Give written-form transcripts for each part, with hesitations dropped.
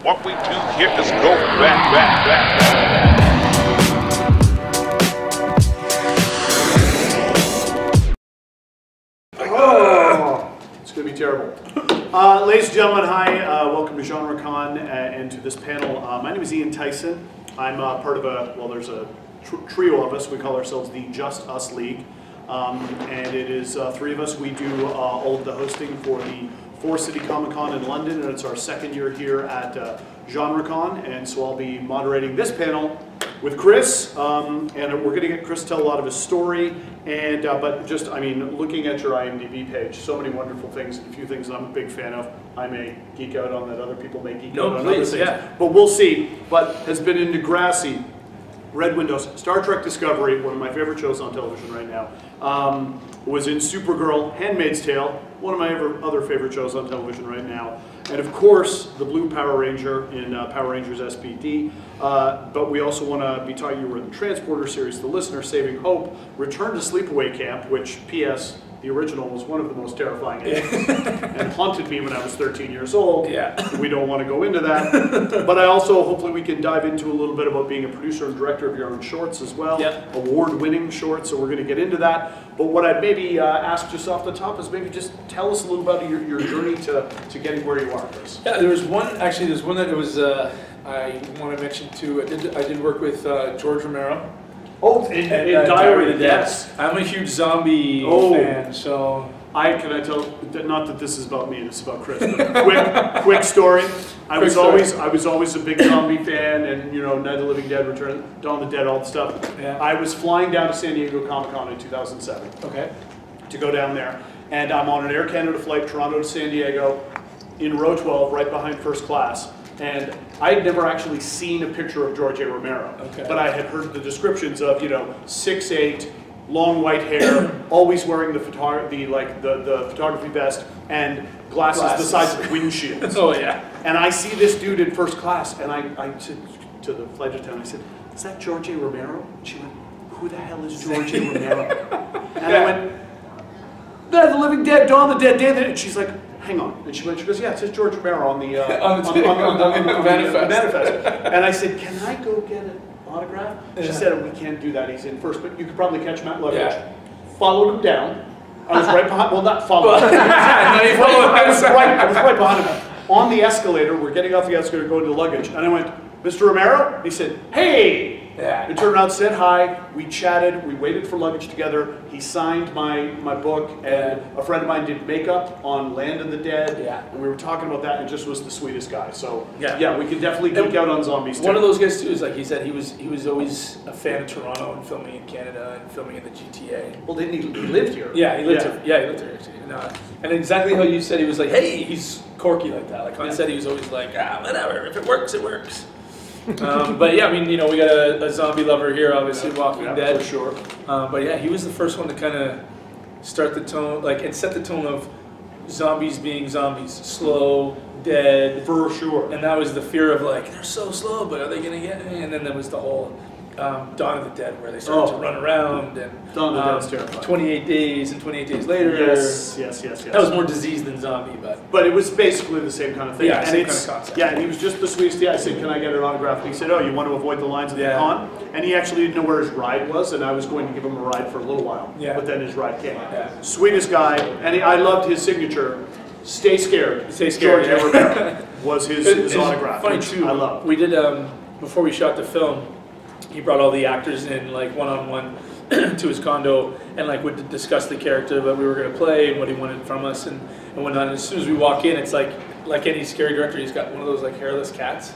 What we do here is go back. Oh, it's going to be terrible. Ladies and gentlemen, hi. Welcome to Genrecon and to this panel. My name is Ian Tyson. I'm part of there's a trio of us. We call ourselves the Just Us League. And it is three of us. We do all of the hosting for the City Comic-Con in London, and it's our second year here at Genrecon, and so I'll be moderating this panel with Chris, and we're going to get Chris to tell a lot of his story, and but just, I mean, looking at your IMDb page, so many wonderful things, and a few things I'm a big fan of. I may geek out on that, other people may geek out on other things, yeah. But we'll see. But has been in Degrassi, Red Windows, Star Trek Discovery, one of my favorite shows on television right now. Was in Supergirl, Handmaid's Tale, one of my other favorite shows on television right now. And of course, the Blue Power Ranger in Power Rangers SPD. But we also want to be talking, you were in the Transporter series, The Listener, Saving Hope, Return to Sleepaway Camp, which, P.S., the original was one of the most terrifying endings and haunted me when I was 13 years old. Yeah. We don't want to go into that. But I also, hopefully we can dive into a little bit about being a producer and director of your own shorts as well. Yep. Award-winning shorts, so we're going to get into that. But what I'd maybe ask just off the top is maybe just tell us a little about your journey to getting where you are, Chris. Yeah, there's one that it was, I want to mention too, I did work with George Romero. Oh, in Diary of the Dead. I'm a huge zombie fan, so... Can I tell, not that this is about me, this is about Chris, but quick story. I was always a big zombie fan, and, you know, Night of the Living Dead, Return, Dawn of the Dead, all the stuff. Yeah. I was flying down to San Diego Comic-Con in 2007. Okay. To go down there, and I'm on an Air Canada flight, Toronto to San Diego, in row 12, right behind first class. And I had never actually seen a picture of George A. Romero, but I had heard the descriptions of, you know, 6'8", long white hair, always wearing the photography vest, and glasses the size of windshields. Oh yeah. And I see this dude in first class, and I said to the flight attendant, I said, "Is that George A. Romero?" And she went, "Who the hell is George A. Romero?" And I went, "Night of the Living Dead, Dawn of the Dead, Day of the Dead." And she's like, "Hang on." And she goes, "Yeah, it says George Romero on the manifest." And I said, "Can I go get an autograph?" She said, "We can't do that. He's in first, but you could probably catch him at luggage." Yeah. Followed him down. I was right behind. Well, not followed him. I was right behind him. On the escalator, we're getting off the escalator, going to luggage, and I went, "Mr. Romero?" He said, "Hey!" Yeah. We turned around, said hi, we chatted, we waited for luggage together, he signed my book, and a friend of mine did makeup on Land of the Dead, and we were talking about that, and just was the sweetest guy. So, yeah we can definitely geek out on zombies too. One of those guys too is, like he said, he was always a fan of Toronto and filming in Canada and filming in the GTA. Well, didn't he lived here? Yeah, he lived here. Yeah, he lived here actually. And exactly how you said, he was like, hey, he's quirky like that. Like Han said, he was always like, whatever, if it works, it works. But yeah, I mean, you know, we got a zombie lover here, obviously, Walking Dead. For sure. But yeah, he was the first one to kind of start the tone, like, and set the tone of zombies being zombies. Slow, dead. For sure. And that was the fear of, like, they're so slow, but are they going to get me? And then there was the whole Dawn of the Dead, where they started to run around, and Dawn of the Dead's terrifying. 28 Days and 28 Days Later. Yes. That was more disease than zombie, but it was basically the same kind of thing. Yeah, same kind of concept. Yeah, and he was just the sweetest. Yeah, I said, "Can I get an autograph?" And he said, "Oh, you want to avoid the lines of the con?" And he actually didn't know where his ride was, and I was going to give him a ride for a little while. Yeah. But then his ride came. Yeah. Sweetest guy, and I loved his signature. "Stay scared." Stay scared. George A. Romero was his autograph. Funny too. I love. We did before we shot the film. He brought all the actors in, like, one-on-one to his condo, and like would discuss the character that we were going to play and what he wanted from us and whatnot. And as soon as we walk in, it's like any scary director, he's got one of those like hairless cats.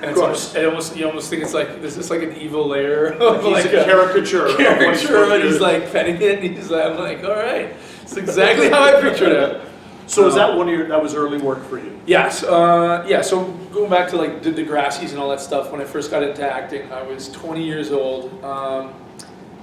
And it's almost, you almost think it's like, this is like an evil layer of like a caricature. And he's like petting it, and he's like, I'm like, all right, it's exactly how I pictured it. So was that that was early work for you? Yes, yeah. So going back to like the Degrassi's and all that stuff, when I first got into acting, I was 20 years old. I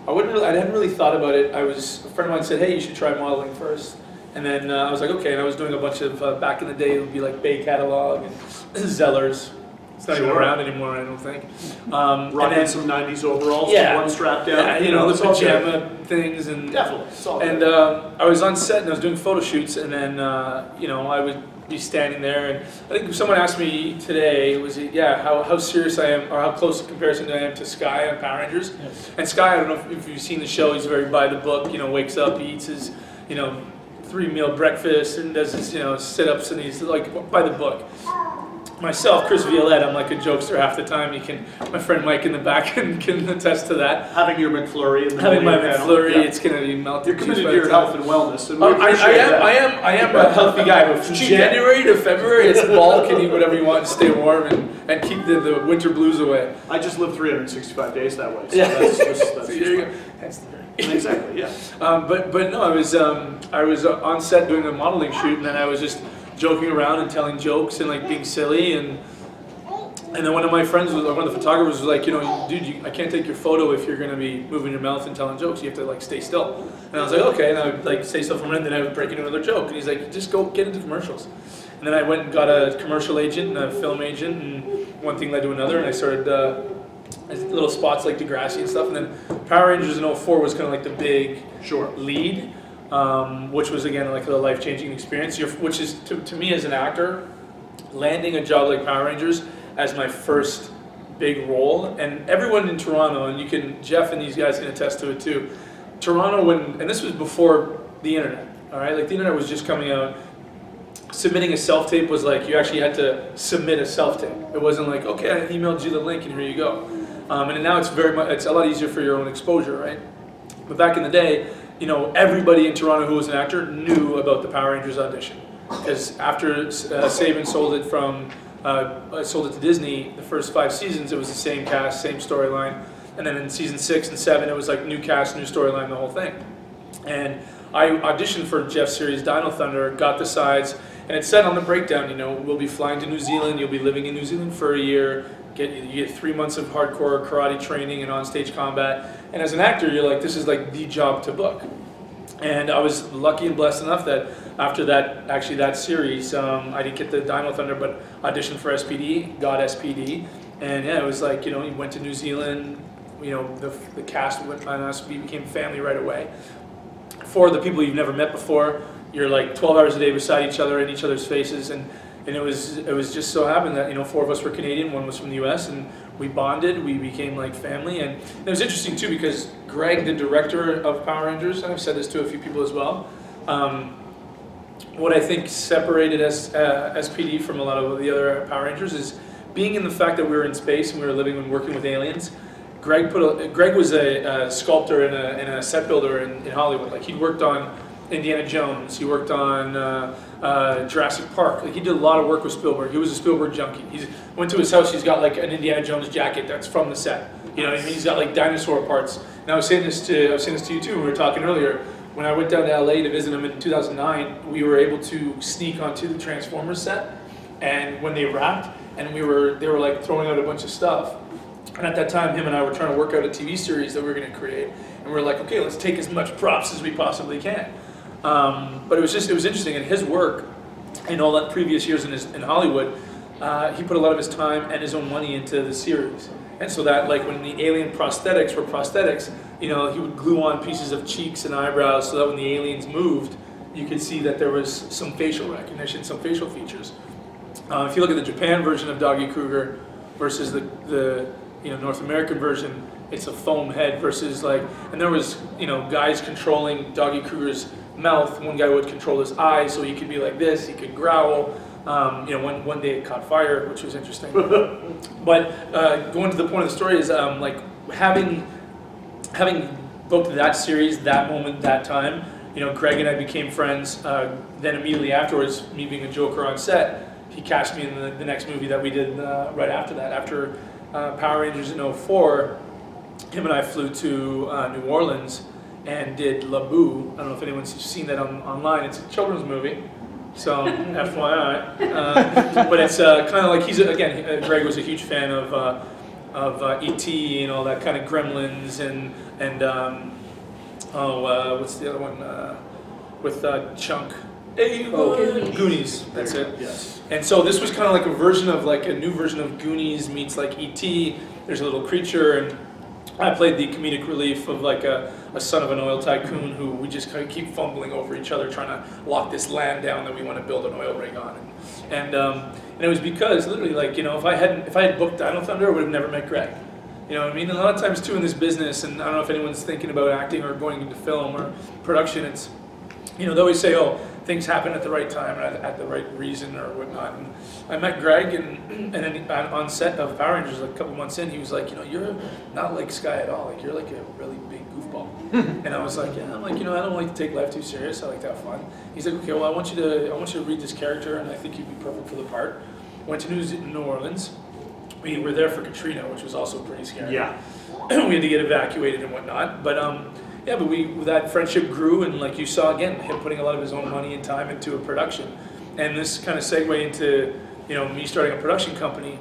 hadn't really thought about it. A friend of mine said, hey, you should try modeling first. And then I was like, okay. And I was doing a bunch of, back in the day, it would be like Bay Catalog and Zellers. It's not even around anymore, I don't think. Rocking some 90s overalls, one strapped down. Yeah, you know, the pajama things. And definitely. And I was on set and I was doing photo shoots, and then, you know, be standing there. And I think someone asked me today, how serious I am, or how close in comparison I am to Sky on Power Rangers. Yes. And Sky, I don't know if you've seen the show, he's very by the book, wakes up, he eats his, 3-meal breakfast and does his, sit-ups, and he's like by the book. Myself, Chris Violette, I'm like a jokester half the time. My friend Mike in the back can attest to that. Having your McFlurry. Having my McFlurry, it's going to be melted. You're committed to your health and wellness. And I am a healthy guy, but from January to February, it's bulk and eat whatever you want to stay warm and keep the winter blues away. I just live 365 days that way. So yeah. that's So there you go. That's the exactly, yeah. But no, I was on set doing a modeling shoot, and then I was just joking around and telling jokes and like being silly, and then one of my friends one of the photographers was like, dude, I can't take your photo if you're gonna be moving your mouth and telling jokes. You have to like stay still. And I was like, okay, and I would like say stuff for a minute, and then I would break into another joke. And he's like, just go get into commercials. And then I went and got a commercial agent and a film agent, and one thing led to another, and I started little spots like Degrassi and stuff. And then Power Rangers in 04 was kind of like the big lead. Which was again like a life-changing experience, which is to me as an actor, landing a job like Power Rangers as my first big role. And everyone in Toronto, and Jeff and these guys can attest to it too, Toronto, and this was before the internet, all right, like the internet was just coming out. Submitting a self-tape was like, you actually had to submit a self-tape. It wasn't like, okay, I emailed you the link and here you go. And now it's it's a lot easier for your own exposure, right? But back in the day, everybody in Toronto who was an actor knew about the Power Rangers audition, because after Saban sold it to Disney, the first 5 seasons it was the same cast, same storyline, and then in season 6 and 7 it was like new cast, new storyline, the whole thing. And I auditioned for Jeff's series Dino Thunder, got the sides, and it said on the breakdown, we'll be flying to New Zealand, you'll be living in New Zealand for a year. You get 3 months of hardcore karate training and onstage combat. And as an actor, you're like, this is like the job to book. And I was lucky and blessed enough that after that series, I didn't get the Dino Thunder, but auditioned for SPD, got SPD. And yeah, it was like, you went to New Zealand, the cast went on us, we became family right away. For the people you've never met before, you're like 12 hours a day beside each other in each other's faces. And it was just so happened that 4 of us were Canadian, 1 was from the U.S., and we bonded. We became like family, and it was interesting too because Greg, the director of Power Rangers, and I've said this to a few people as well. What I think separated SPD from a lot of the other Power Rangers is being in the fact that we were in space and we were living and working with aliens. Greg was a sculptor and a set builder in Hollywood. Like he'd worked on Indiana Jones, he worked on Jurassic Park. Like he did a lot of work with Spielberg. He was a Spielberg junkie. He went to his house. He's got like an Indiana Jones jacket that's from the set. He's got like dinosaur parts. And I was saying this to you too when we were talking earlier. When I went down to LA to visit him in 2009, we were able to sneak onto the Transformers set, and when they wrapped, and they were like throwing out a bunch of stuff. And at that time, him and I were trying to work out a TV series that we were going to create, and we were like, okay, let's take as much props as we possibly can. But it was interesting, and his work in all that previous years in Hollywood, he put a lot of his time and his own money into the series. And so that, like, when the alien prosthetics were prosthetics, he would glue on pieces of cheeks and eyebrows so that when the aliens moved, you could see that there was some facial recognition, some facial features. If you look at the Japan version of Doggy Kruger versus the North American version, it's a foam head versus and there was, guys controlling Doggy Kruger's mouth. One guy would control his eyes, so he could be like this, he could growl. One day it caught fire, which was interesting. But going to the point of the story is having booked that series, that moment, that time. Greg and I became friends. Then immediately afterwards, me being a joker on set, he cast me in the next movie that we did right after that. After Power Rangers in 04, him and I flew to New Orleans and did La Boo. I don't know if anyone's seen that online. It's a children's movie. So, FYI. But it's kind of like Greg was a huge fan of E.T. and all that kind of Gremlins and what's the other one with Chunk? Goonies. That's it. Yes. And so this was kind of like a new version of Goonies meets like E.T. There's a little creature, and I played the comedic relief of like a son of an oil tycoon who we just kind of keep fumbling over each other trying to lock this land down that we want to build an oil rig on. And it was because literally, like, you know, if I had booked Dino Thunder, I would have never met Greg. You know what I mean? A lot of times too in this business, and I don't know if anyone's thinking about acting or going into film or production, it's, you know, they always say, oh, things happen at the right time and at the right reason or whatnot. And I met Greg, and then on set of Power Rangers, like a couple months in, he was like, you know, you're not like Sky at all. Like, you're like a really big goofball. And I was like, yeah. I'm like, you know, I don't like to take life too serious. I like to have fun. He's like, okay, well, I want you to read this character, and I think you'd be perfect for the part. Went to New Orleans. We were there for Katrina, which was also pretty scary. Yeah. We had to get evacuated and whatnot, but yeah, but that friendship grew, and like you saw again, him putting a lot of his own money and time into a production, and this kind of segue into, you know, me starting a production company.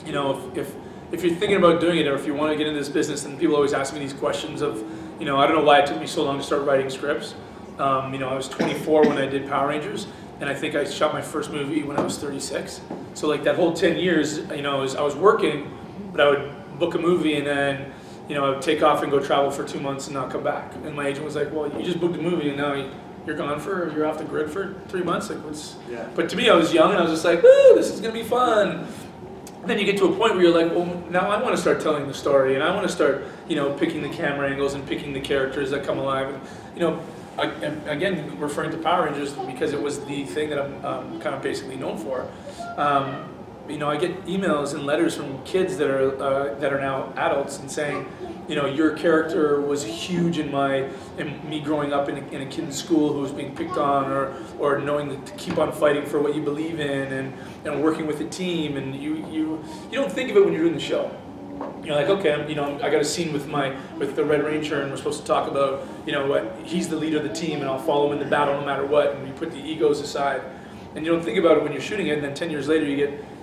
You know, if you're thinking about doing it, or if you want to get into this business, and people always ask me these questions of, you know, I don't know why it took me so long to start writing scripts. You know, I was 24 when I did Power Rangers, and I think I shot my first movie when I was 36. So like that whole 10 years, you know, I was working, but I would book a movie and then, you know, I would take off and go travel for 2 months and not come back. And my agent was like, well, you just booked a movie and now you're you're off the grid for 3 months. Like, what's? Yeah. But to me, I was young and I was just like, woo, this is gonna be fun. And then you get to a point where you're like, well, now I want to start telling the story, and I want to start, you know, picking the camera angles and picking the characters that come alive. And, you know, again, referring to Power Rangers because it was the thing that I'm kind of basically known for. You know, I get emails and letters from kids that are now adults and saying, you know, your character was huge in me growing up in a kid's school who was being picked on, or knowing to keep on fighting for what you believe in, and working with a team, and you don't think of it when you're doing the show. You're like, okay, you know, I got a scene with the Red Ranger, and we're supposed to talk about, you know, what he's the leader of the team, and I'll follow him in the battle no matter what, and we put the egos aside, and you don't think about it when you're shooting it, and then 10 years later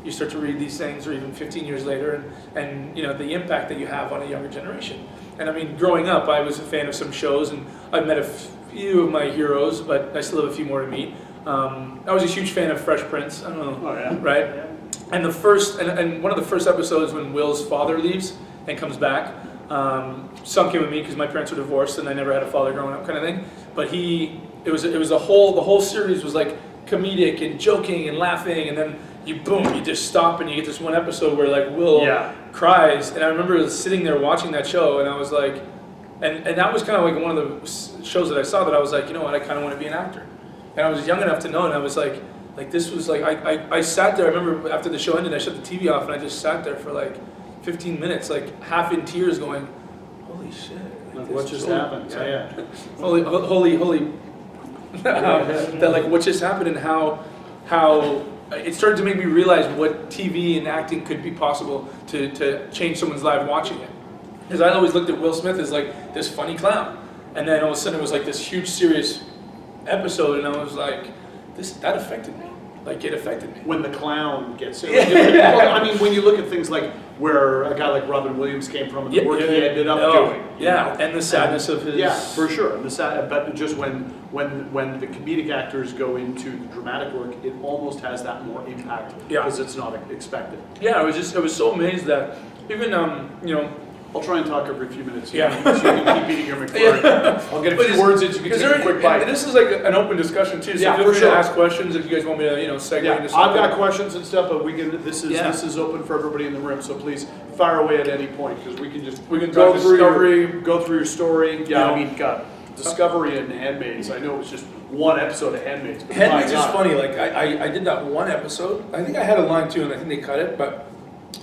you start to read these things, or even 15 years later, and you know, the impact that you have on a younger generation. And I mean, growing up, I was a fan of some shows, and I've met a few of my heroes, but I still have a few more to meet. I was a huge fan of Fresh Prince. I don't know, oh, yeah. Right? Yeah. And the first, and one of the first episodes when Will's father leaves and comes back, sunk in with me because my parents were divorced and I never had a father growing up, kind of thing. But it was the whole series was like comedic and joking and laughing, and then you just stop and you get this one episode where like Will cries, and I remember sitting there watching that show, and I was like, and that was kind of like one of the shows that I saw that I was like, you know what, I kind of want to be an actor, and I was young enough to know, and I was like this was like I sat there. I remember after the show ended, I shut the TV off and I just sat there for like 15 minutes, like half in tears, going, holy shit! Like, what just happened? Yeah. Holy. That like what just happened, and how it started to make me realize what TV and acting could be possible to change someone's life watching it. Because I always looked at Will Smith as like this funny clown, and then all of a sudden it was like this huge serious episode, and I was like, that affected me. Like, it affected me. When the clown gets it. Well, I mean, when you look at things like where a guy like Robin Williams came from and the work he ended up doing. Yeah, and the sadness of his... Yeah, for sure. But just when the comedic actors go into the dramatic work, it almost has that more impact because it's not expected. Yeah, I was so amazed that even, you know, I'll try and talk every few minutes here, so you can keep eating your McFlurry. I'll get a few words in so you can take a quick bite. And this is like an open discussion too, so feel free to ask questions if you guys want me to, you know, segue into something. I've got questions and stuff, but this is open for everybody in the room, so please fire away at any point, because we can go through your story. Yeah, I mean, Discovery and Handmaids. I know it was just one episode of Handmaids. Handmaids is funny. Like I did that one episode. I think I had a line too, and I think they cut it. But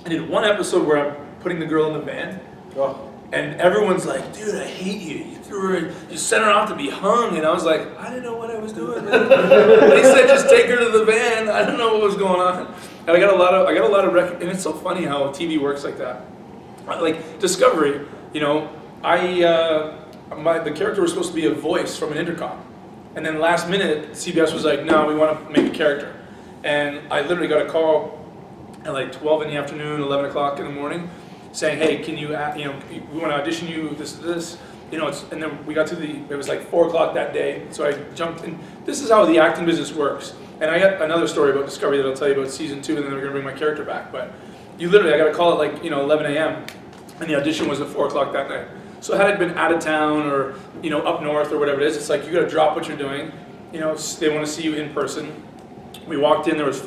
I did one episode where I'm putting the girl in the van. Oh. And everyone's like, dude, I hate you. You threw her, you sent her off to be hung. And I was like, I didn't know what I was doing. They said just take her to the van. I don't know what was going on. And I got a lot of and it's so funny how TV works like that. Like Discovery, you know, the character was supposed to be a voice from an intercom. And then last minute, CBS was like, no, we want to make a character. And I literally got a call at like 12 in the afternoon, 11 o'clock in the morning, saying, hey, can you, you know, we want to audition you, this, you know, and then we got to it was like 4 o'clock that day, so I jumped in. This is how the acting business works. And I got another story about Discovery that I'll tell you about season 2, and then we're going to bring my character back. But you literally, I got a call at like, you know, 11 a.m., and the audition was at 4 o'clock that night. So had I been out of town or up north or whatever it is, it's like you got to drop what you're doing. They want to see you in person. We walked in. There was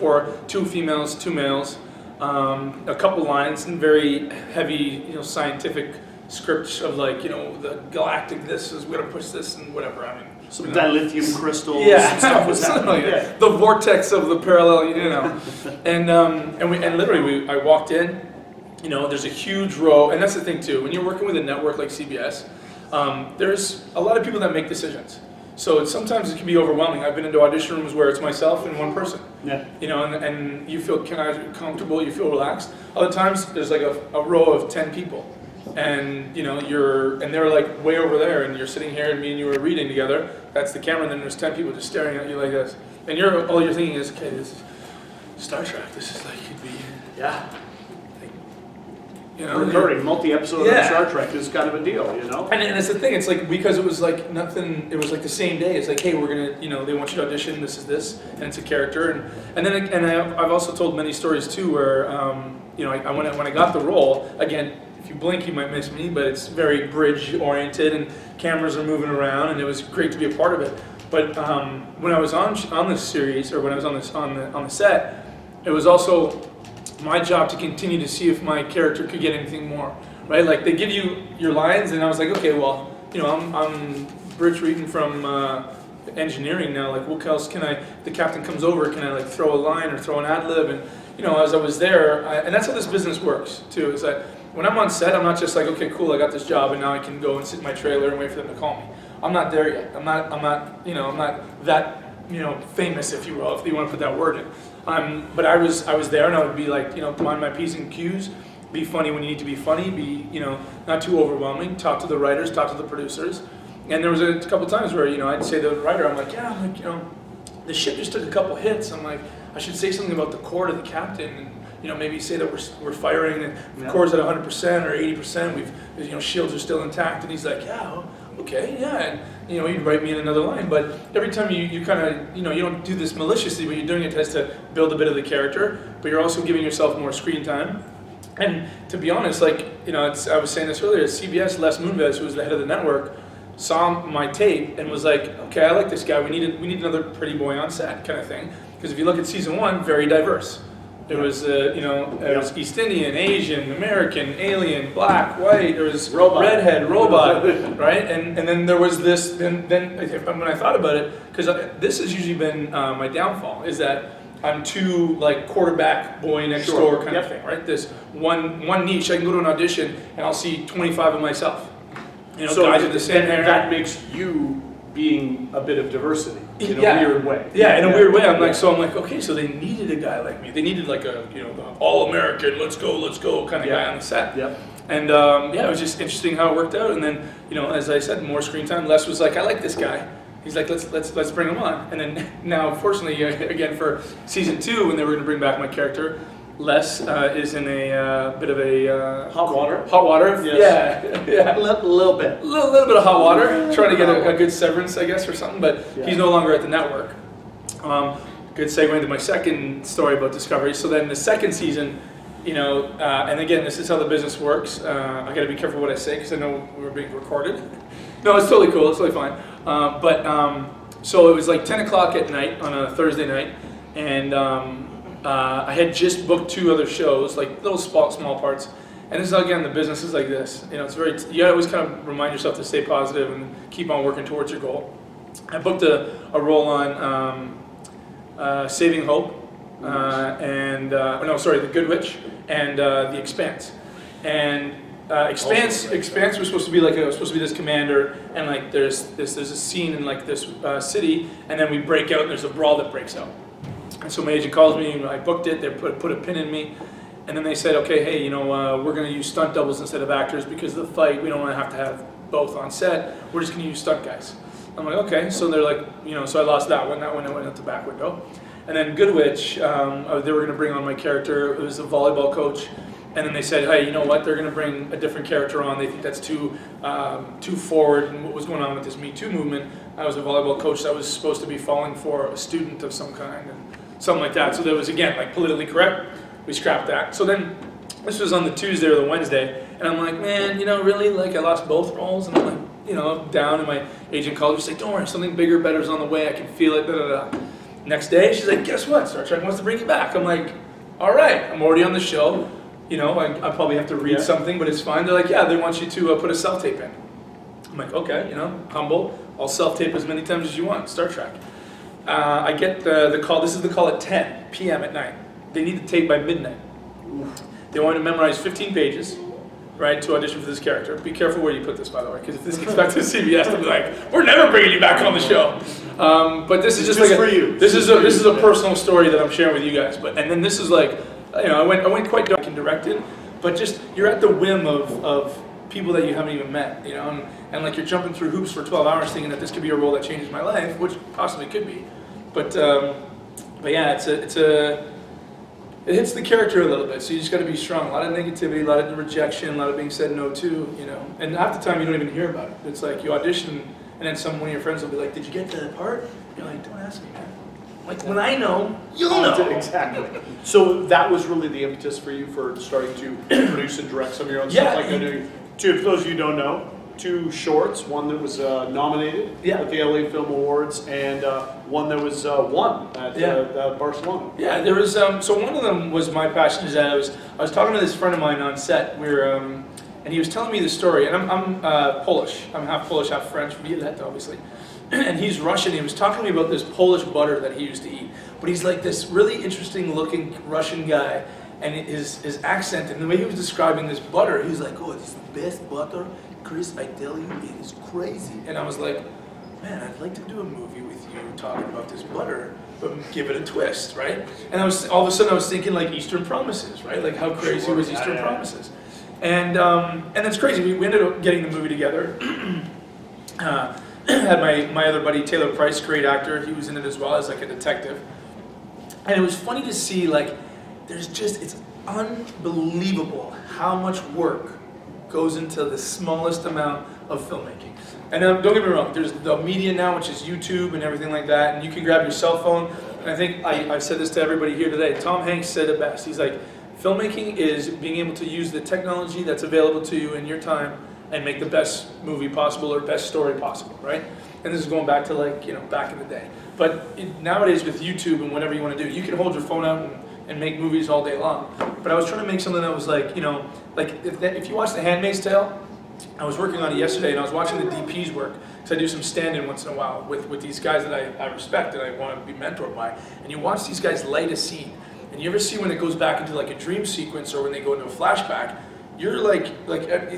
2 females, 2 males, a couple lines, and very heavy, scientific script of like, the galactic. This is we're gonna push this and whatever. I mean, some dilithium crystals. Yeah, and stuff was happening. Yeah. The vortex of the parallel, and literally I walked in. There's a huge row, and that's the thing too. When you're working with a network like CBS, there's a lot of people that make decisions. So sometimes it can be overwhelming. I've been into audition rooms where it's myself and one person. Yeah. And you feel kind of comfortable, you feel relaxed. Other times there's like a row of 10 people, and they're like way over there, and you're sitting here, and me and you are reading together. That's the camera, and then there's 10 people just staring at you like this, and all you're thinking is, okay, this is Star Trek. This is like could be. Yeah. Recurring, multi-episode of Star Trek is kind of a deal, And it's the thing, it's like, because it was like nothing, it was like the same day, it's like, hey, we're gonna, they want you to audition, this is this, and it's a character, I've also told many stories too where, when I got the role, again, if you blink you might miss me, but it's very bridge-oriented, and cameras are moving around, and it was great to be a part of it. But when I was on this series, or when I was on the set, it was also my job to continue to see if my character could get anything more, right? Like they give you your lines, and I was like, okay, well, I'm bridge reading from engineering now. Like, what else can I? The captain comes over, can I like throw a line or throw an ad lib? And as I was there, and that's how this business works too. Is that when I'm on set, I'm not just like, okay, cool, I got this job, and now I can go and sit in my trailer and wait for them to call me. I'm not there yet. I'm not that famous, if you will, if you want to put that word in. But I was there, and I would be like, mind my P's and Q's, be funny when you need to be funny, be, not too overwhelming, talk to the writers, talk to the producers. And there was a couple times where, I'd say to the writer, I'm like, the ship just took a couple hits. I'm like, I should say something about the core to the captain, and, maybe say that we're firing, and the core's at 100% or 80%, shields are still intact. And he's like, okay, yeah, and he'd write me in another line, but every time you kind of, you don't do this maliciously, but you're doing it just to build a bit of the character, but you're also giving yourself more screen time. And to be honest, like, I was saying this earlier, CBS, Les Moonves, who was the head of the network, saw my tape and was like, okay, I like this guy, we need another pretty boy on set, kind of thing. Because if you look at season 1, very diverse. There was, it was East Indian, Asian, American, alien, black, white. There was redhead, robot, right? And then there was this. Then when I thought about it, because this has usually been my downfall, is that I'm too like quarterback boy next door kind of thing, right? This one niche. I can go to an audition and I'll see 25 of myself. So guys with the same hair. That makes you being a bit of diversity in a weird way. Yeah, in a weird way. I'm like, okay, so they needed a guy like me. They needed like a, the all-American, let's go kind of guy on the set. Yep. And it was just interesting how it worked out. And then, as I said, more screen time. Les was like, I like this guy. He's like, let's bring him on. And then now, fortunately, again for season 2, when they were going to bring back my character, Les is in a bit of a hot water. Hot water, yes. Yeah. A little bit. A little bit of hot water. Trying to get a good severance, I guess, or something. But he's no longer at the network. Good segue into my second story about Discovery. So then the second season, and again, this is how the business works. I got to be careful what I say because I know we're being recorded. No, it's totally cool. It's totally fine. So it was like 10 o'clock at night on a Thursday night, and I had just booked 2 other shows, like little small parts. And this is, again, the business is like this. You always kind of remind yourself to stay positive and keep on working towards your goal. I booked a role on Saving Hope, The Good Witch, and The Expanse. And Expanse was supposed to be like this commander, and like there's a scene in like this city, and then we break out and there's a brawl that breaks out. And so my agent calls me, I booked it, they put a pin in me, and then they said, okay, hey, we're going to use stunt doubles instead of actors because of the fight, we don't want to have both on set, we're just going to use stunt guys. I'm like, okay, so they're like, so I lost that one went out the back window. And then Good Witch, they were going to bring on my character, it was a volleyball coach, and then they said, hey, you know what, they're going to bring a different character on, they think that's too forward, and what was going on with this Me Too movement, I was a volleyball coach that was supposed to be falling for a student of some kind, and something like that. So that was, again, like politically correct. We scrapped that. So then This was on the Tuesday or the Wednesday, and I'm like, man, you know, really, like, I lost both roles, and I'm like, you know, I'm down, and my agent called me, she's like, don't worry, something bigger, better is on the way, I can feel it, da da da. Next day, she's like, guess what, Star Trek wants to bring you back. I'm like, all right, I'm already on the show, you know, I probably have to read something, but it's fine. They're like, yeah, they want you to put a self-tape in. I'm like, okay, you know, humble, I'll self-tape as many times as you want, Star Trek. I get the call, this is the call at 10 p.m. at night. They need the tape by midnight. They want me to memorize 15 pages, right, to audition for this character. Be careful where you put this, by the way, because if this gets back to CBS, they'll be like, we're never bringing you back on the show. But this is just like for you. This is a personal story that I'm sharing with you guys. But and then this is like, you know, I went quite dark and directed, but just you're at the whim of people that you haven't even met, you know, and like you're jumping through hoops for 12 hours thinking that this could be a role that changes my life, which possibly could be. But yeah, it hits the character a little bit, so you just got to be strong. A lot of negativity, a lot of rejection, a lot of being said no to, you know. And half the time you don't even hear about it. It's like you audition, and then one of your friends will be like, "Did you get that part?" You're like, "Don't ask me, man." Like when I know, you'll know. Exactly. So that was really the impetus for you for starting to produce and direct some of your own stuff. Like I know, for those of you who don't know, 2 shorts, one that was nominated at the LA Film Awards, and one that was won at Barcelona. Yeah, there was, so one of them was my passion is that I was talking to this friend of mine on set, and he was telling me the story, and I'm Polish, I'm half Polish, half French, Violette, obviously, and he's Russian. He was talking to me about this Polish butter that he used to eat, but he's like this really interesting looking Russian guy, and his accent and the way he was describing this butter, he was like, oh, it's the best butter, Chris, I tell you, it is crazy. And I was like, man, I'd like to do a movie with you talking about this butter, but give it a twist, right? And all of a sudden I was thinking like Eastern Promises, right? Like how crazy was Eastern Promises? And it's crazy, we ended up getting the movie together. Had my other buddy, Taylor Price, great actor, he was in it as well as like a detective. And it was funny to see like, it's unbelievable how much work goes into the smallest amount of filmmaking. And don't get me wrong, there's the media now, which is YouTube and everything like that, and you can grab your cell phone. And I think I've said this to everybody here today. Tom Hanks said it best. He's like, filmmaking is being able to use the technology that's available to you in your time and make the best movie possible or best story possible, right? And this is going back to like, you know, back in the day. But nowadays with YouTube and whatever you want to do, you can hold your phone out and make movies all day long. But I was trying to make something that was like, you know, like if you watch The Handmaid's Tale, I was working on it yesterday and I was watching the DP's work, because I do some stand-in once in a while with these guys that I respect and I want to be mentored by. And you watch these guys light a scene, and you ever see when it goes back into like a dream sequence or when they go into a flashback, you're like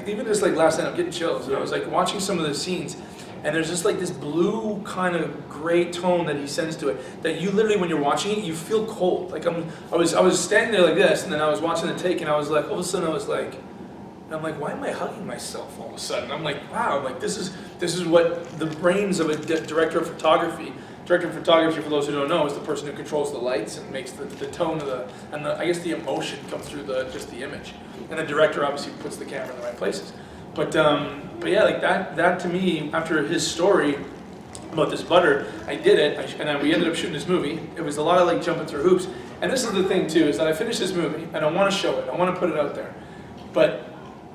even just like last night I'm getting chills, and I was like watching some of the scenes, and there's just like this blue kind of gray tone that he sends to it, that you literally, when you're watching it, you feel cold. Like I was standing there like this, and then I was watching the take, and I was like, all of a sudden I was like, and I'm like, why am I hugging myself all of a sudden? I'm like, wow, like this is what the brains of a director of photography. Director of photography, for those who don't know, is the person who controls the lights and makes the tone of I guess the emotion come through just the image. And the director obviously puts the camera in the right places. But yeah, like that to me, after his story about this butter, I did it, and we ended up shooting this movie. It was a lot of like jumping through hoops. And this is the thing too, is that I finished this movie, and I want to show it, I want to put it out there. But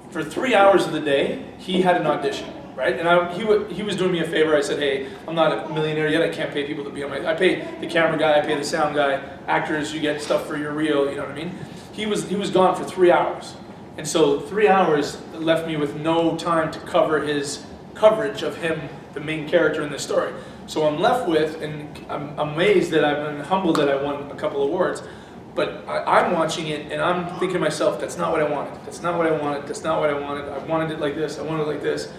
for 3 hours of the day, he had an audition, right? And he was doing me a favor. I said, hey, I'm not a millionaire yet, I can't pay people to be on my, I pay the camera guy, I pay the sound guy, actors, you get stuff for your reel, you know what I mean? He was gone for 3 hours. And so 3 hours left me with no time to cover his coverage of him, the main character in the story. So I'm left with, and I'm amazed that I'm humbled that I won a couple awards, but I'm watching it and I'm thinking to myself, that's not what I wanted, that's not what I wanted, that's not what I wanted, I wanted it like this, I wanted it like this.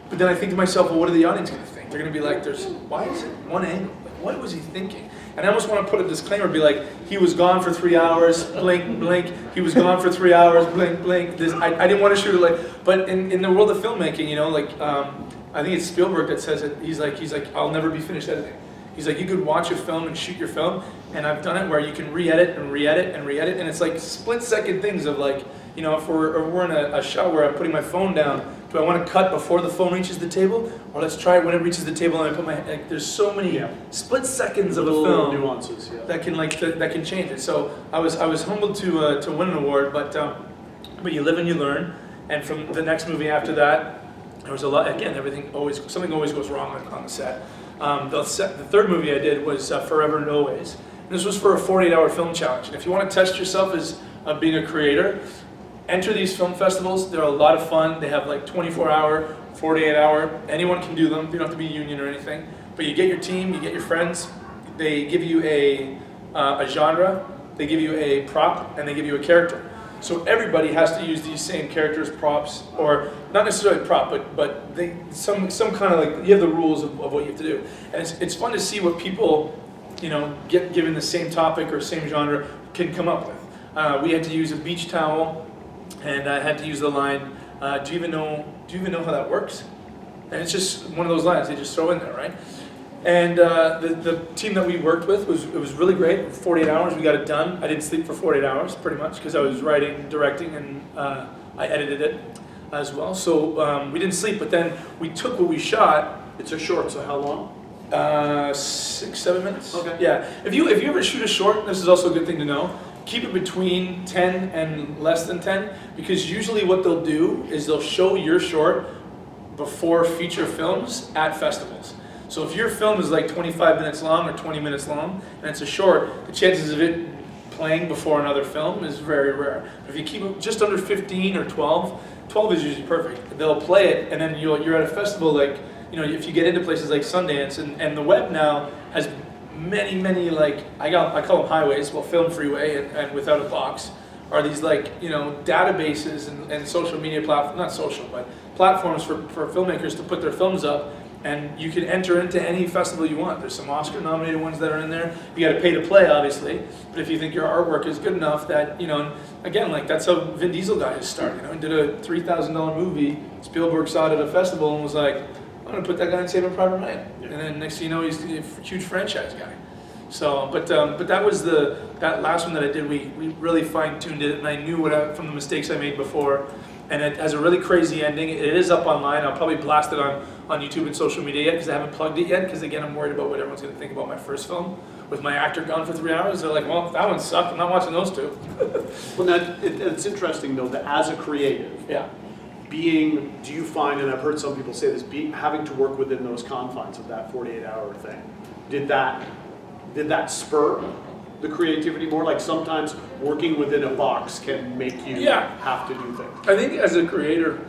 But then I think to myself, well, what are the audience going to think? They're going to be like, why is it one angle? Like, what was he thinking? And I almost want to put a disclaimer, be like, he was gone for 3 hours, blink, blink. He was gone for 3 hours, blink, blink. I didn't want to shoot it like, but in the world of filmmaking, you know, like, I think it's Spielberg that says it. He's like, I'll never be finished editing. He's like, you could watch a film and shoot your film, and I've done it where you can re-edit and re-edit and re-edit, and it's like split-second things of like, you know, if we're in a shot where I'm putting my phone down, do I want to cut before the phone reaches the table, or let's try it when it reaches the table and I put my, like, there's so many split seconds of a film nuances, that can that can change it. So I was humbled to win an award, but but you live and you learn. And from the next movie after that, there was a lot. Again, something always goes wrong on the set. The third movie I did was Forever and Always. And this was for a 48-hour film challenge. And if you want to test yourself as being a creator, enter these film festivals. They're a lot of fun. They have like 24-hour, 48-hour. Anyone can do them. You don't have to be a union or anything. But you get your team, you get your friends. They give you a genre, they give you a prop, and they give you a character. So everybody has to use these same characters, props, or not necessarily prop, but some kind of like, you have the rules of what you have to do. And it's fun to see what people, given the same topic or same genre, can come up with. We had to use a beach towel, and I had to use the line, do you even know how that works? And it's just one of those lines they just throw in there, right? And the team that we worked with was really great. 48 hours, we got it done. I didn't sleep for 48 hours, pretty much, because I was writing, directing, and I edited it as well. So we didn't sleep, but then we took what we shot. It's a short, so how long? 6, 7 minutes. Okay. Yeah. If you ever shoot a short, this is also a good thing to know. Keep it between 10 and less than 10, because usually what they'll do is they'll show your short before feature films at festivals. So if your film is like 25 minutes long or 20 minutes long, and it's a short, the chances of it playing before another film is very rare. But if you keep it just under 15 or 12, 12 is usually perfect. They'll play it, and then you're at a festival like, if you get into places like Sundance, and the web now has many, like, I call them highways, well, Film Freeway and Without a Box, are these like, databases and social media platforms, not social, but platforms for filmmakers to put their films up. And you can enter into any festival you want. There's some Oscar-nominated ones that are in there. You got to pay to play, obviously. But if you think your artwork is good enough that, again, like that's how Vin Diesel got his start. He did a $3,000 movie. Spielberg saw it at a festival and was like, I'm going to put that guy in Saving Private Ryan. Yeah. And then next thing you know, he's a huge franchise guy. So, but that was that last one that I did. We really fine-tuned it, and I knew from the mistakes I made before. And it has a really crazy ending. It is up online. I'll probably blast it on YouTube and social media yet, because I haven't plugged it yet, because again, I'm worried about what everyone's going to think about my first film. With my actor gone for 3 hours, they're like, well, that one sucked. I'm not watching those two. Well, it's interesting, though, that as a creative, yeah, do you find, and I've heard some people say this, having to work within those confines of that 48-hour thing, did that spur the creativity more? Like sometimes working within a box can make you have to do things. I think as a creator,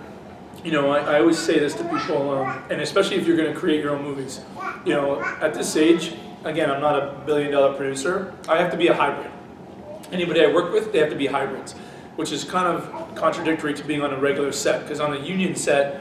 I always say this to people, and especially if you're going to create your own movies, at this age, again, I'm not a billion-dollar producer, I have to be a hybrid. Anybody I work with, they have to be hybrids, which is kind of contradictory to being on a regular set, because on a union set,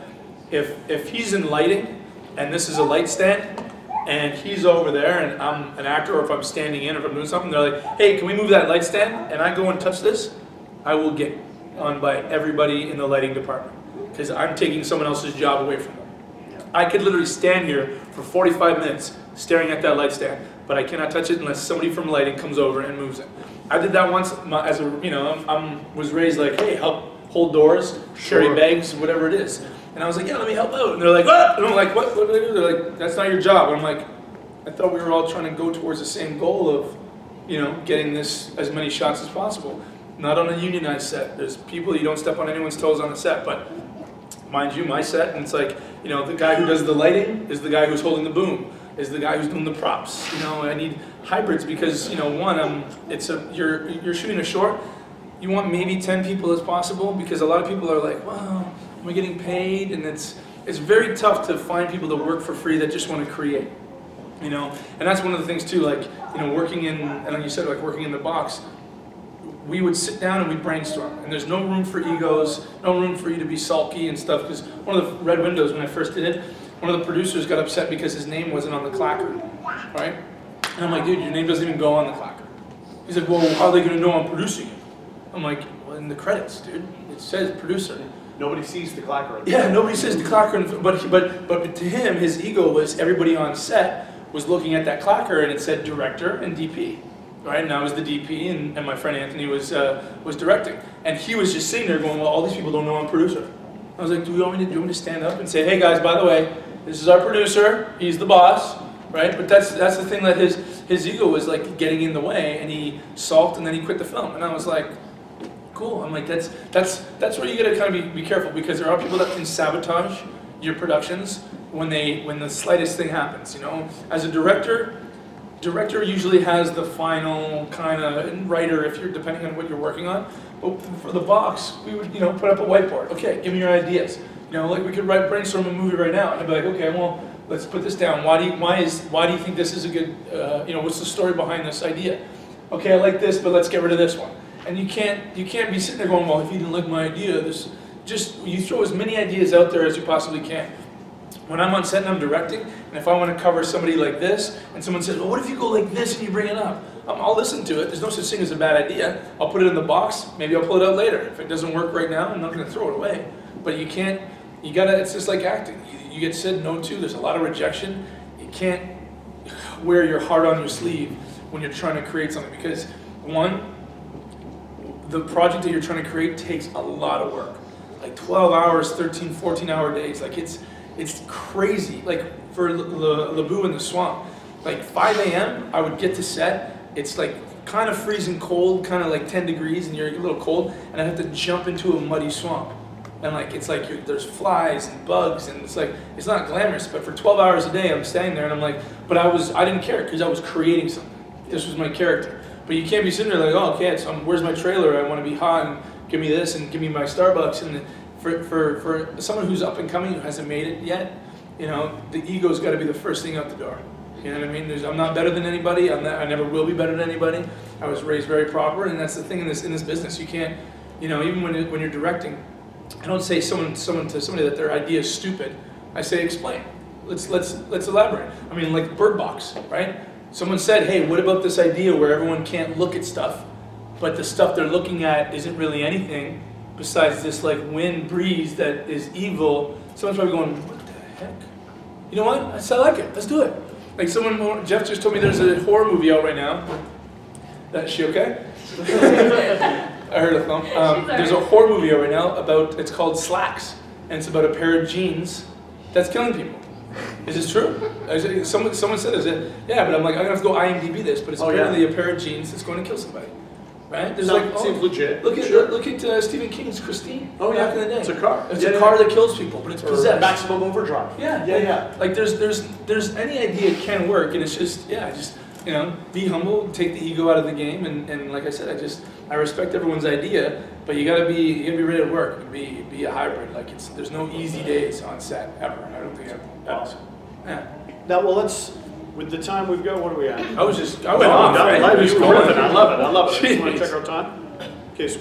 if he's in lighting, and this is a light stand, and he's over there, and I'm an actor, or if I'm standing in, or if I'm doing something, they're like, hey, can we move that light stand? And I go and touch this, I will get on by everybody in the lighting department, because I'm taking someone else's job away from them. Yeah. I could literally stand here for 45 minutes staring at that light stand, but I cannot touch it unless somebody from lighting comes over and moves it. I did that once as a, was raised like, hey, help hold doors, carry bags, whatever it is. And I was like, yeah, let me help out. And they're like, what? And I'm like, what do I do? They're like, that's not your job. And I'm like, I thought we were all trying to go towards the same goal of, getting this as many shots as possible. Not on a unionized set. There's people, you don't step on anyone's toes on the set, but mind you, my set, and it's like, the guy who does the lighting is the guy who's holding the boom, is the guy who's doing the props. I need hybrids because, one, you're shooting a short, you want maybe 10 people as possible, because a lot of people are like, wow, am I getting paid? And it's very tough to find people to work for free that just want to create, and that's one of the things too, like, working in, and like you said, like working in the box, we would sit down and we'd brainstorm, and there's no room for egos, no room for you to be sulky and stuff, because one of the Red Windows, when I first did it, one of the producers got upset because his name wasn't on the clacker, right? And I'm like, dude, your name doesn't even go on the clacker. He's like, well, how are they going to know I'm producing it? I'm like, well, in the credits, dude, it says producer. Nobody sees the clacker. Yeah, nobody sees the clacker, but to him, his ego was everybody on set was looking at that clacker and it said director and DP. Right, and I was the DP, and my friend Anthony was directing, and he was just sitting there going, "Well, all these people don't know I'm producer." I was like, "Do you want me to stand up and say, hey guys, by the way, this is our producer. He's the boss, right?" But that's the thing, that his ego was like getting in the way, and he sulked, and then he quit the film, and I was like, cool. I'm like, that's where you gotta kind of be careful, because there are people that can sabotage your productions when the slightest thing happens. You know, as a director usually has the final kind of, and writer if you're depending on what you're working on. But for the box, we would put up a whiteboard. Okay, give me your ideas. You know, like we could brainstorm a movie right now, and I'd be like, okay, well, let's put this down. Why do you think this is a good? What's the story behind this idea? Okay, I like this, but let's get rid of this one. And you can't be sitting there going, well, if you didn't like my idea, you throw as many ideas out there as you possibly can. When I'm on set and I'm directing, and if I want to cover somebody like this, and someone says, well, what if you go like this and you bring it up? I'll listen to it. There's no such thing as a bad idea. I'll put it in the box. Maybe I'll pull it out later. If it doesn't work right now, I'm not going to throw it away. But it's just like acting. You get said no to, there's a lot of rejection. You can't wear your heart on your sleeve when you're trying to create something, because one, the project that you're trying to create takes a lot of work. Like 12 hours, 13, 14-hour days. Like it's crazy. Like for Lebu in the Swamp, like 5 a.m. I would get to set. It's like kind of freezing cold, kind of like 10 degrees, and you're a little cold, and I have to jump into a muddy swamp. And like there's flies and bugs, and it's not glamorous. But for 12 hours a day, I'm standing there, and I'm like, but I didn't care, because I was creating something. This was my character. But you can't be sitting there like, oh, okay, so where's my trailer? I want to be hot, and give me this, and give me my Starbucks. And for someone who's up and coming, who hasn't made it yet, the ego's got to be the first thing out the door. You know what I mean? I'm not better than anybody. I never will be better than anybody. I was raised very proper, and that's the thing in this business. You can't, even when you're directing, I don't say to somebody that their idea is stupid. I say explain. Let's elaborate. I mean, like Bird Box, right? Someone said, hey, what about this idea where everyone can't look at stuff, but the stuff they're looking at isn't really anything besides this like wind breeze that is evil? Someone's probably going, what the heck? You know what? I like it. Let's do it. Like Jeff just told me there's a horror movie out right now. Is she okay? I heard a thump. There's a horror movie out right now it's called Slacks, and it's about a pair of jeans that's killing people. Is this true? Someone said, is it? Yeah, but I'm like, I'm gonna have to go IMDb this, but it's apparently a pair of jeans that's going to kill somebody. Right? There's seems legit. Look at Stephen King's Christine. Oh yeah, back in the day. It's a car. It's a car that kills people, but it's possessed. Maximum Overdrive. Yeah. Like there's any idea can work, and it's just be humble, take the ego out of the game, and like I said, I respect everyone's idea, but you gotta be ready to work and be a hybrid. Like there's no easy days on set ever. I don't think ever. Awesome. Yeah. Now, well, with the time we've got, what are we at? I went off. Right? I love it. Just want to check our time. Okay, so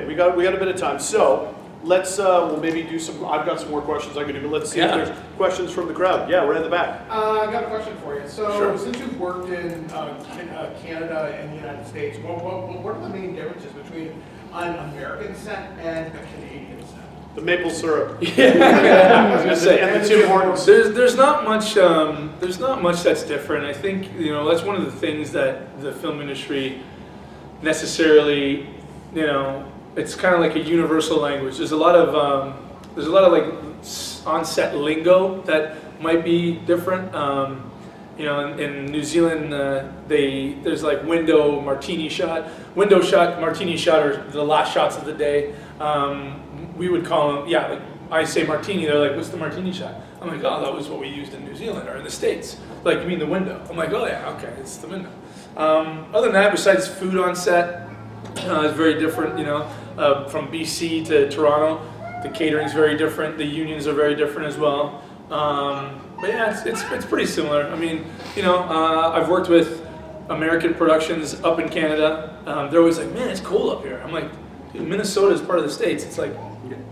we got a bit of time. So let's we'll maybe do some. I've got some more questions I could do, but let's see if there's questions from the crowd. Yeah, right in the back. I got a question for you. So Sure. Since you've worked in Canada and the United States, what are the main differences between an American set and a Canadian set? The maple syrup. I was gonna say, and the Tim Hortons. there's not much that's different. I think that's one of the things that the film industry necessarily it's kind of like a universal language. There's a lot of like on-set lingo that might be different. In New Zealand, there's like window shot, martini shot are the last shots of the day. We would call them, like I say martini, they're like, what's the martini shot? I'm like, oh, that was what we used in New Zealand or in the States. Like, you mean the window? I'm like, oh yeah, okay, it's the window. Other than that, besides food on set, it's very different, from BC to Toronto. The catering's very different, the unions are very different as well. But yeah, it's pretty similar. I mean, I've worked with American productions up in Canada. They're always like, man, it's cold up here. I'm like, dude, Minnesota is part of the States. It's like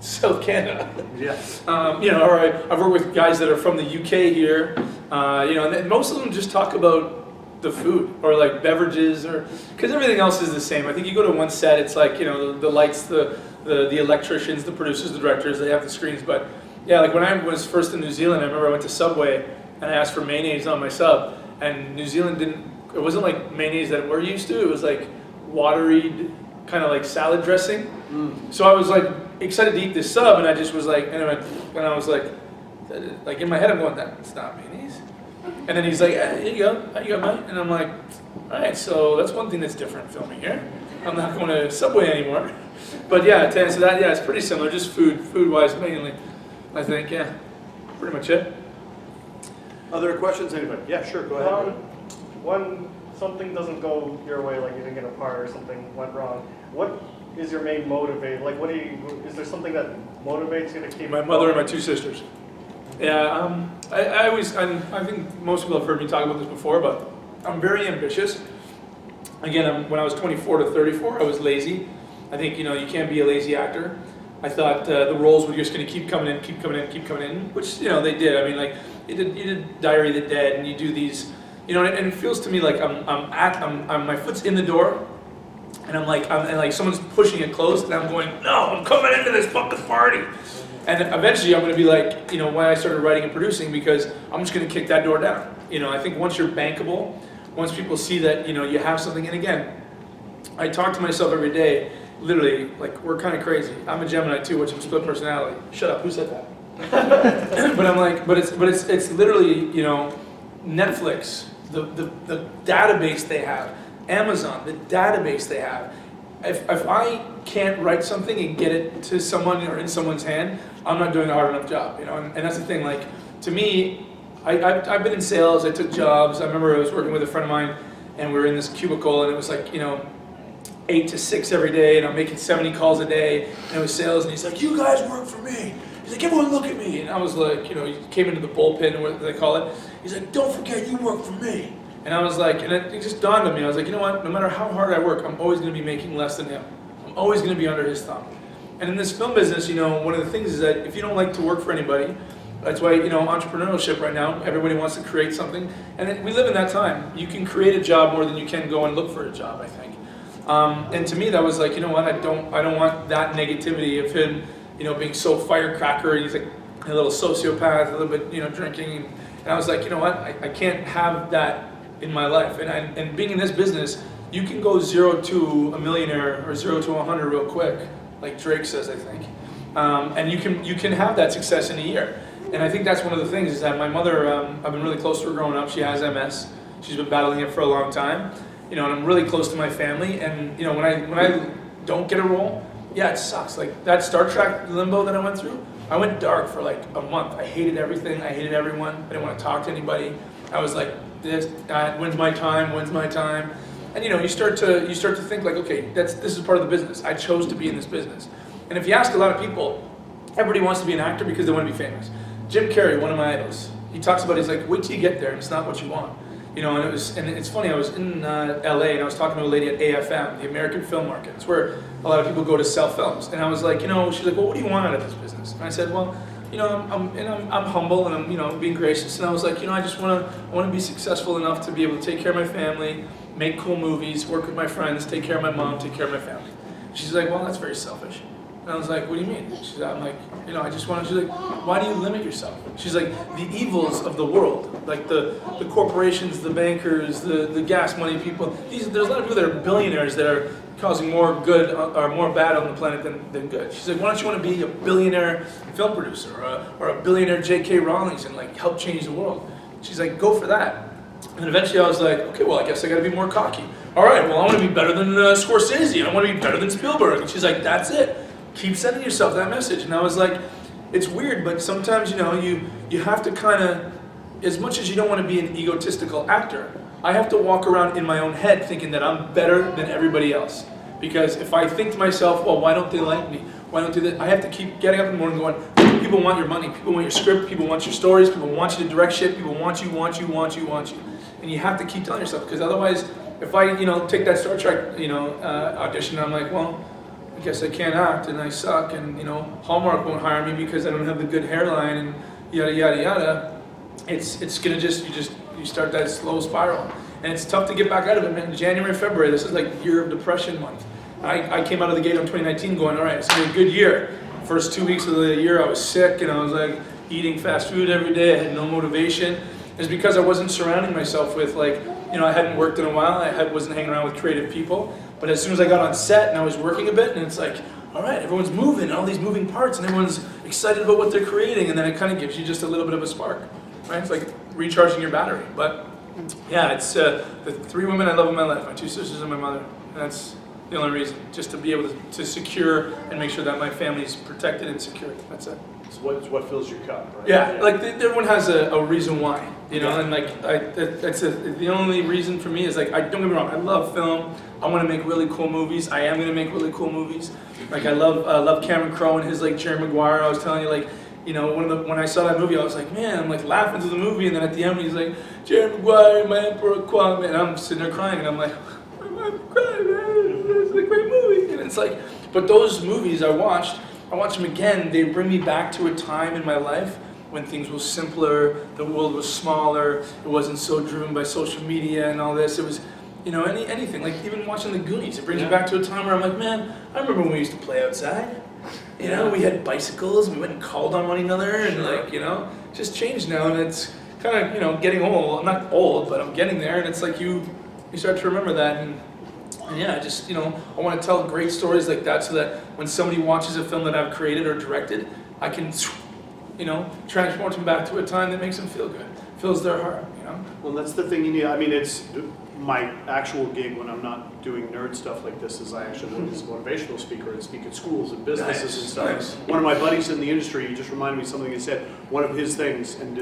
South Canada. Yeah. Or I've worked with guys that are from the UK here. And most of them just talk about the food or like beverages, or because everything else is the same. I think you go to one set, it's like the lights, the electricians, the producers, the directors, they have the screens. But yeah, like when I was first in New Zealand, I remember I went to Subway and I asked for mayonnaise on my sub, and New Zealand it wasn't like mayonnaise that we're used to. It was like watery, kind of like salad dressing. So I was like excited to eat this sub, and I just was like, and I was like in my head I'm going, that's not mayonnaise. And then he's like, here you go, mate. And I'm like, all right, so that's one thing that's different filming here. I'm not going to Subway anymore. But yeah, to answer that, yeah, it's pretty similar, just food-wise mainly, I think, yeah. Pretty much it. Other questions, anybody? Yeah, sure, go ahead. When something doesn't go your way, like you didn't get a part or something went wrong, what is your main motivator? Like, is there something that motivates you to keep My mother and my 2 sisters. Yeah, I think most people have heard me talk about this before, but I'm very ambitious. Again, when I was 24 to 34, I was lazy. I think, you can't be a lazy actor. I thought the roles were just going to keep coming in, which, they did. I mean, like, you did Diary of the Dead, and you do these, and it feels to me like my foot's in the door, and and like someone's pushing it closed, and I'm going, no, I'm coming into this fucking party. And then eventually I'm going to be like, why I started writing and producing, because I'm just going to kick that door down. I think once you're bankable, once people see that, you have something, and again, I talk to myself every day, literally, like, we're kind of crazy. I'm a Gemini too, which is a split personality. Shut up, who said that? But I'm like, but it's literally, Netflix, the database they have, Amazon, the database they have. If I can't write something and get it to someone or in someone's hand, I'm not doing a hard enough job, and that's the thing, like, to me, I've been in sales, I took jobs. I remember I was working with a friend of mine, and we were in this cubicle, and it was like, 8 to 6 every day, and I'm making 70 calls a day, and it was sales, and he's like, you guys work for me. He's like, everyone look at me. And I was like, he came into the bullpen, what they call it. He's like, don't forget, you work for me. And I was like, and it just dawned on me, I was like, you know what, no matter how hard I work, I'm always going to be making less than him. I'm always going to be under his thumb. And in this film business, one of the things is that if you don't like to work for anybody, that's why, entrepreneurship right now, everybody wants to create something. And we live in that time. You can create a job more than you can go and look for a job, I think. And to me, that was like, you know what, I don't want that negativity of him, being so firecracker. He's like a little sociopath, a little bit, drinking. And I was like, you know what, I can't have that in my life. And being in this business, you can go 0 to a millionaire or 0 to 100 real quick, like Drake says, I think. And you can have that success in a year. And I think that's one of the things is that my mother, I've been really close to her growing up. She has MS. She's been battling it for a long time. And I'm really close to my family. And when I don't get a role, yeah, it sucks. Like that Star Trek limbo that I went through, I went dark for like a month. I hated everything. I hated everyone. I didn't want to talk to anybody. I was like, when's my time? When's my time? And you start to think like, okay, this is part of the business. I chose to be in this business. And if you ask a lot of people, everybody wants to be an actor because they want to be famous. Jim Carrey, one of my idols, he talks about, he's like, wait till you get there and it's not what you want. And it's funny, I was in LA and I was talking to a lady at AFM, the American Film Market. It's where a lot of people go to sell films. And I was like, she's like, well, what do you want out of this business? And I said, well, I'm humble and I'm being gracious. And I was like, I want to be successful enough to be able to take care of my family, make cool movies, work with my friends, take care of my mom, take care of my family. She's like, well, that's very selfish. And I was like, what do you mean? I'm like, I just want to, she's like, why do you limit yourself? She's like, the evils of the world, like the corporations, the bankers, the gas money people, there's a lot of people that are billionaires that are causing more good or more bad on the planet than good. She's like, why don't you want to be a billionaire film producer or a billionaire J.K. Rowling and like help change the world? She's like, go for that. And eventually I was like, okay, well, I guess I got to be more cocky. All right, well, I want to be better than Scorsese. I want to be better than Spielberg. And she's like, that's it. Keep sending yourself that message. And I was like, it's weird, but sometimes, you have to kind of, as much as you don't want to be an egotistical actor, I have to walk around in my own head thinking that I'm better than everybody else. Because if I think to myself, well, why don't they like me? Why don't they do that? I have to keep getting up in the morning going, people want your money, people want your script, people want your stories, people want you to direct shit, people want you. And you have to keep telling yourself, because otherwise, if I, take that Star Trek, audition, I'm like, well, I guess I can't act and I suck and Hallmark won't hire me because I don't have the good hairline and yada yada yada. It's gonna you start that slow spiral and it's tough to get back out of it. Man, January, February, this is like year of depression month. I came out of the gate on 2019 going, all right, it's gonna be a good year. First 2 weeks of the year I was sick and I was like eating fast food every day. I had no motivation. It's because I wasn't surrounding myself with I hadn't worked in a while. I wasn't hanging around with creative people. But as soon as I got on set and I was working a bit, and it's like, all right, everyone's moving, all these moving parts, and everyone's excited about what they're creating, and then it kind of gives you just a little bit of a spark, right? It's like recharging your battery. But yeah, it's the 3 women I love in my life, my 2 sisters and my mother. And The only reason, just to be able to secure and make sure that my family's protected and secured. That's it. It's what fills your cup, right? Yeah, like everyone has a reason why, you know, and like the only reason for me is like, don't get me wrong, I love film. I want to make really cool movies. I am going to make really cool movies. Like I love Cameron Crowe and his like Jerry Maguire. I was telling you, like, you know, when I saw that movie, I was like, man, I'm like laughing through the movie, and then at the end he's like, Jerry Maguire, my Emperor Kwame, and I'm sitting there crying, and I'm like, I'm crying, man. It's a great movie, and it's like, but those movies I watch them again. They bring me back to a time in my life when things were simpler, the world was smaller, it wasn't so driven by social media and all this. It was, you know, anything. Like even watching the Goonies, it brings me back to a time where I'm like, man, I remember when we used to play outside. You know, we had bicycles, we went and called on one another, and like, you know, just changed now, and it's kind of, you know, getting old. I'm not old, but I'm getting there, and it's like you start to remember that, and yeah, just, you know, I want to tell great stories like that so that when somebody watches a film that I've created or directed, I can, you know, transport them back to a time that makes them feel good, fills their heart, you know. Well, that's the thing you need. I mean, it's my actual gig when I'm not doing nerd stuff like this is I actually work as a motivational speaker and speak at schools and businesses and stuff. Nice. One of my buddies in the industry, he just reminded me of something he said. One of his things, and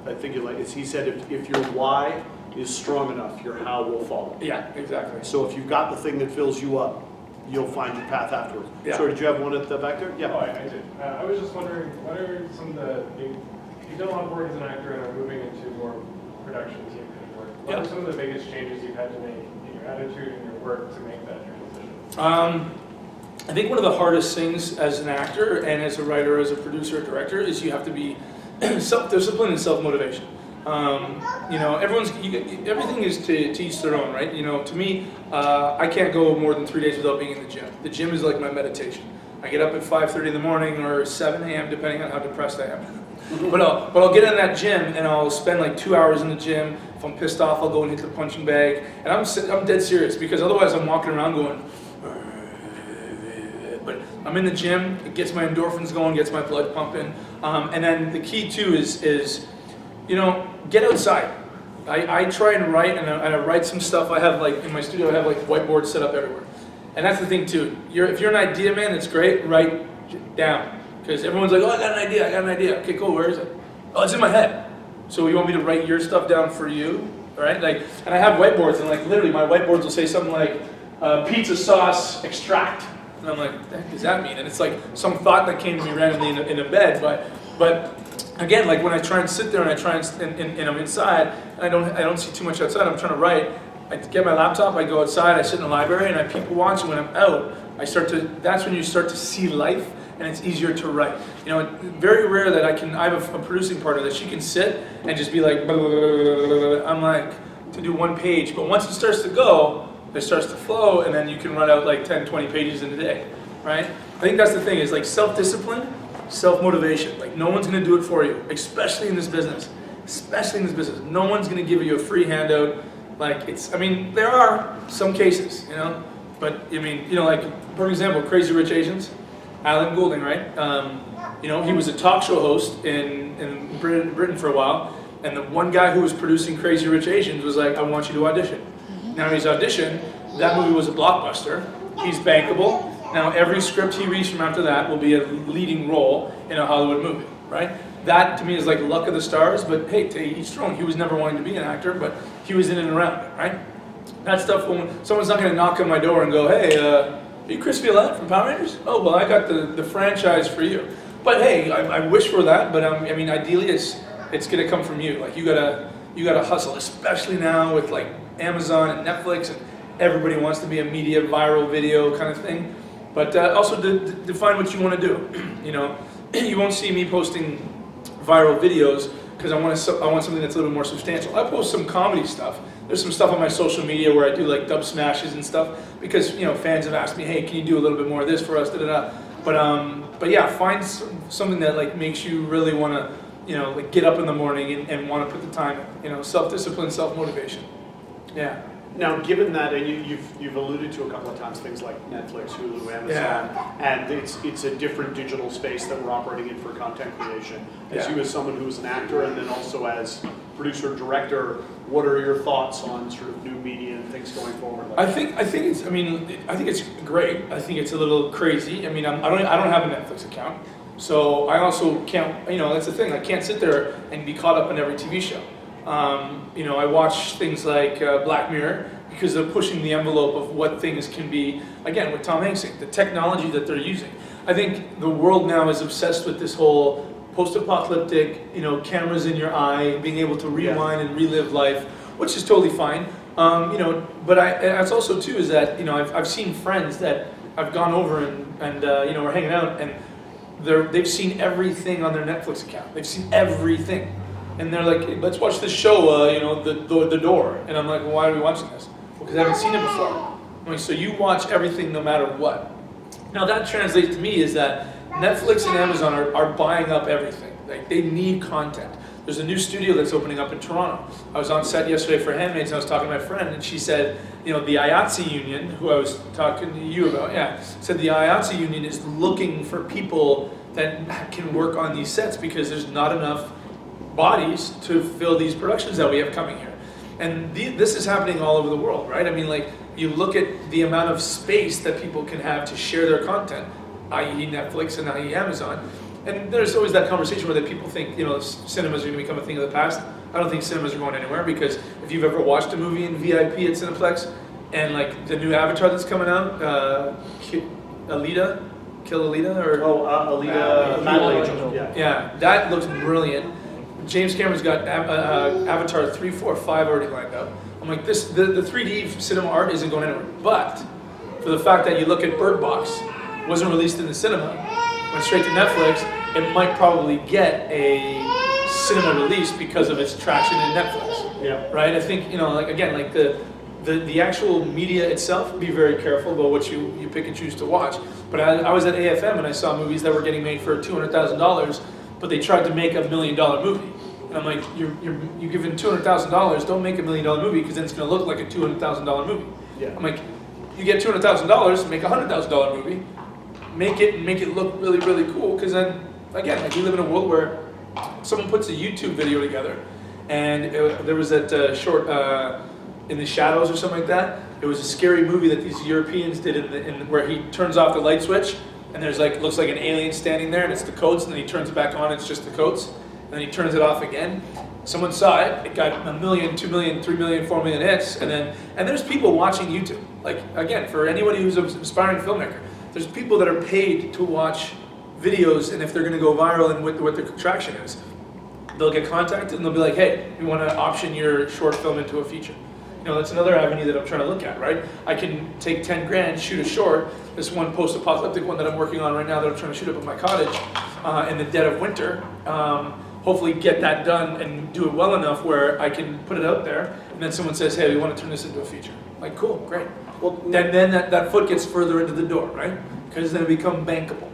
I think you like, is he said if your why is strong enough, your how will follow. Yeah, exactly. So if you've got the thing that fills you up, you'll find your path afterwards. Yeah. So did you have one at the back there? Yeah. Oh, I did. I was just wondering, what are some of the big, you've done a lot of work as an actor and are moving into more production team kind of work. What are some of the biggest changes you've had to make in your attitude and your work to make that transition? I think one of the hardest things as an actor and as a writer, as a producer, or director, is you have to be self-discipline and self-motivation. You know, everything is to each their own, right? You know, to me, I can't go more than 3 days without being in the gym. The gym is like my meditation. I get up at 5:30 in the morning or 7 a.m. depending on how depressed I am. But I'll get in that gym and I'll spend like 2 hours in the gym. If I'm pissed off, I'll go and hit the punching bag. And I'm dead serious because otherwise I'm walking around going. But I'm in the gym. It gets my endorphins going, gets my blood pumping. And then the key too is you know, get outside. I try and write, and I write some stuff. I have like, in my studio, I have like whiteboards set up everywhere. And that's the thing too. If you're an idea man, it's great, write down. Because everyone's like, oh, I got an idea. Okay, cool, where is it? Oh, it's in my head. So you want me to write your stuff down for you, right? Like, and I have whiteboards, and like literally my whiteboards will say something like, pizza sauce extract. And I'm like, what the heck does that mean? And it's like some thought that came to me randomly in a bed, but again, like when I try and sit there and I try and I'm inside and I don't see too much outside, I'm trying to write, I get my laptop, I go outside, I sit in the library and I people watch, and when I'm out, that's when you start to see life and it's easier to write. You know, very rare that I have a producing partner that she can sit and just be like, blah, blah, blah, blah, blah. I'm like, to do one page, but once it starts to go, it starts to flow, and then you can run out like 10, 20 pages in a day, right? I think that's the thing, is like self-discipline, self-motivation. Like no one's gonna do it for you, especially in this business. No one's gonna give you a free handout. Like I mean, there are some cases, you know, but I mean, you know, like for example, Crazy Rich Asians, Alan Goulding, right? You know, he was a talk show host in Britain for a while, and the one guy who was producing Crazy Rich Asians was like, I want you to audition. Now he's auditioned, that movie was a blockbuster, he's bankable. Now every script he reads from after that will be a leading role in a Hollywood movie, right? That to me is like luck of the stars, but hey, to each their own. He was never wanting to be an actor, but he was in and around it, right? That stuff, when someone's not gonna knock on my door and go, hey, are you Chris Violette from Power Rangers? Oh, well, I got the franchise for you. But hey, I wish for that, but I mean, ideally it's gonna come from you. Like you gotta hustle, especially now with like Amazon and Netflix, and everybody wants to be a media viral video kind of thing. But also define what you want to do. You know, you won't see me posting viral videos because I want something that's a little more substantial. I post some comedy stuff. There's some stuff on my social media where I do like dub smashes and stuff because, you know, fans have asked me, hey, can you do a little bit more of this for us? Da, da, da. But yeah, find something that like makes you really want to, you know, like get up in the morning and want to put the time in. You know, self-discipline, self-motivation. Yeah. Now, given that, and you've alluded to a couple of times things like Netflix, Hulu, Amazon, and it's a different digital space that we're operating in for content creation. As you, as someone who's an actor, and then also as producer, director, what are your thoughts on sort of new media and things things going forward? Like I think it's. I mean, I think it's great. I think it's a little crazy. I mean, I don't have a Netflix account, so I also can't. You know, that's the thing. I can't sit there and be caught up in every TV show. You know, I watch things like Black Mirror because they're pushing the envelope of what things can be. Again, with Tom Hanks, the technology that they're using. I think the world now is obsessed with this whole post-apocalyptic, you know, cameras in your eye, being able to rewind and relive life, which is totally fine. You know, but that's also too is that, you know, I've seen friends that I've gone over and you know, we're hanging out and they've seen everything on their Netflix account. They've seen everything, and they're like, hey, let's watch this show, you know, the Door. And I'm like, well, why are we watching this? Well, because I haven't seen it before. I'm like, so you watch everything no matter what. Now that translates to me is that Netflix and Amazon are buying up everything. Like, they need content. There's a new studio that's opening up in Toronto. I was on set yesterday for Handmaids and I was talking to my friend and she said, you know, the IATSE union, who I was talking to you about, said the IATSE union is looking for people that can work on these sets because there's not enough bodies to fill these productions that we have coming here. And this is happening all over the world, right? I mean, like, you look at the amount of space that people can have to share their content, i.e. Netflix and i.e. Amazon. And there's always that conversation where people think, you know, cinemas are going to become a thing of the past. I don't think cinemas are going anywhere because if you've ever watched a movie in VIP at Cineplex and like the new Avatar that's coming out, Alita, Kill Alita, or Alita, Battle Angel. Yeah, that looks brilliant. James Cameron's got Avatar 3, 4, 5 already lined up. I'm like, the 3D cinema art isn't going anywhere. But for the fact that you look at Bird Box, wasn't released in the cinema, went straight to Netflix, it might probably get a cinema release because of its traction in Netflix. Yeah. Right? I think, you know, like, again, like the actual media itself, be very careful about what you pick and choose to watch. But I was at AFM and I saw movies that were getting made for $200,000, but they tried to make $1 million movie. And I'm like, you're giving $200,000, don't make $1 million movie because then it's going to look like a $200,000 movie. Yeah. I'm like, you get $200,000, make a $100,000 movie, make it look really, really cool, because then, again, like, we live in a world where someone puts a YouTube video together, and there was that short, In the Shadows or something like that. It was a scary movie that these Europeans did where he turns off the light switch, and there's like, looks like an alien standing there, and it's the coats, and then he turns it back on, it's just the coats, and then he turns it off again. Someone saw it, it got 1 million, 2 million, 3 million, 4 million hits, and there's people watching YouTube. Like, again, for anybody who's an aspiring filmmaker, there's people that are paid to watch videos, and if they're gonna go viral and what their traction is, they'll get contacted and they'll be like, hey, we wanna option your short film into a feature. You know, that's another avenue that I'm trying to look at, right? I can take 10 grand, shoot a short, this one post-apocalyptic one that I'm working on right now that I'm trying to shoot up at my cottage in the dead of winter. Hopefully get that done and do it well enough where I can put it out there, and then someone says, hey, we want to turn this into a feature. Like, cool, great. Well, then that foot gets further into the door, right? Because then it becomes bankable.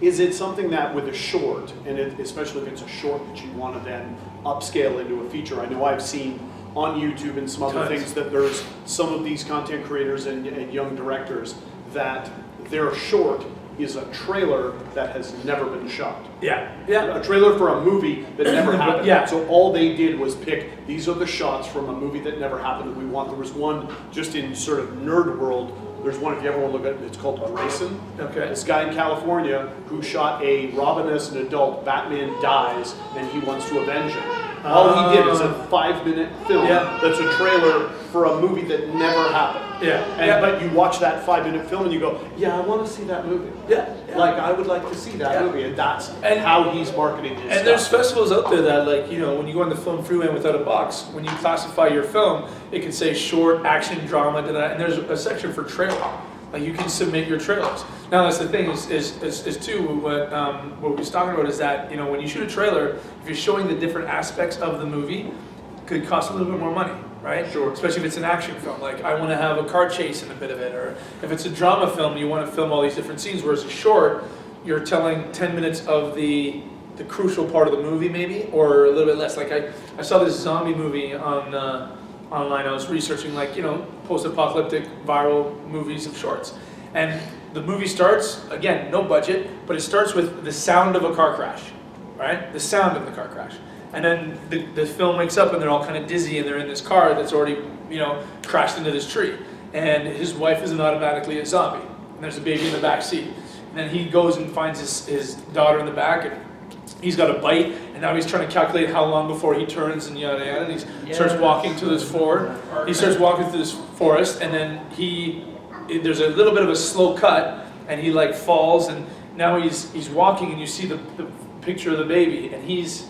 Is it something that with a short, and especially if it's a short that you want to then upscale into a feature? I know I've seen on YouTube and some other things that there's some of these content creators and young directors that their short is a trailer that has never been shot. Yeah. A trailer for a movie that never happened. Yeah. So all they did was pick, these are the shots from a movie that never happened that we want. There was one just in sort of nerd world. There's one, if you ever want to look at it, it's called Grayson. Okay. This guy in California who shot a Robin as an adult, Batman dies, and he wants to avenge him. All he did is a 5-minute film that's a trailer for a movie that never happened. But you watch that 5-minute film and you go, yeah, I want to see that movie. Like, I would like to see that movie, and that's how he's marketing his stuff. And there's festivals out there that, like, you know, when you go on the Film Freeway without a box, when you classify your film, it can say short, action, drama, and there's a section for trailer. Like, you can submit your trailers. Now, that's the thing is too, what we was talking about is that, you know, when you shoot a trailer, if you're showing the different aspects of the movie, it could cost a little bit more money, right? Sure. Especially if it's an action film. Like, I want to have a car chase in a bit of it, or if it's a drama film, you want to film all these different scenes, whereas a short, you're telling 10 minutes of the crucial part of the movie, maybe, or a little bit less. Like, I saw this zombie movie on online. I was researching, like, you know, post-apocalyptic viral movies of shorts. And the movie starts, again, no budget, but it starts with the sound of a car crash, right? The sound of the car crash. And then the film wakes up and they're all kind of dizzy and they're in this car that's already, you know, crashed into this tree. And his wife isn't automatically a zombie. And there's a baby in the back seat. And then he goes and finds his daughter in the back, and he's got a bite, and now he's trying to calculate how long before he turns and yada yada. And he starts walking to this forest. He starts walking through this forest, and then there's a little bit of a slow cut, and he like falls, and now he's walking, and you see the picture of the baby, and he's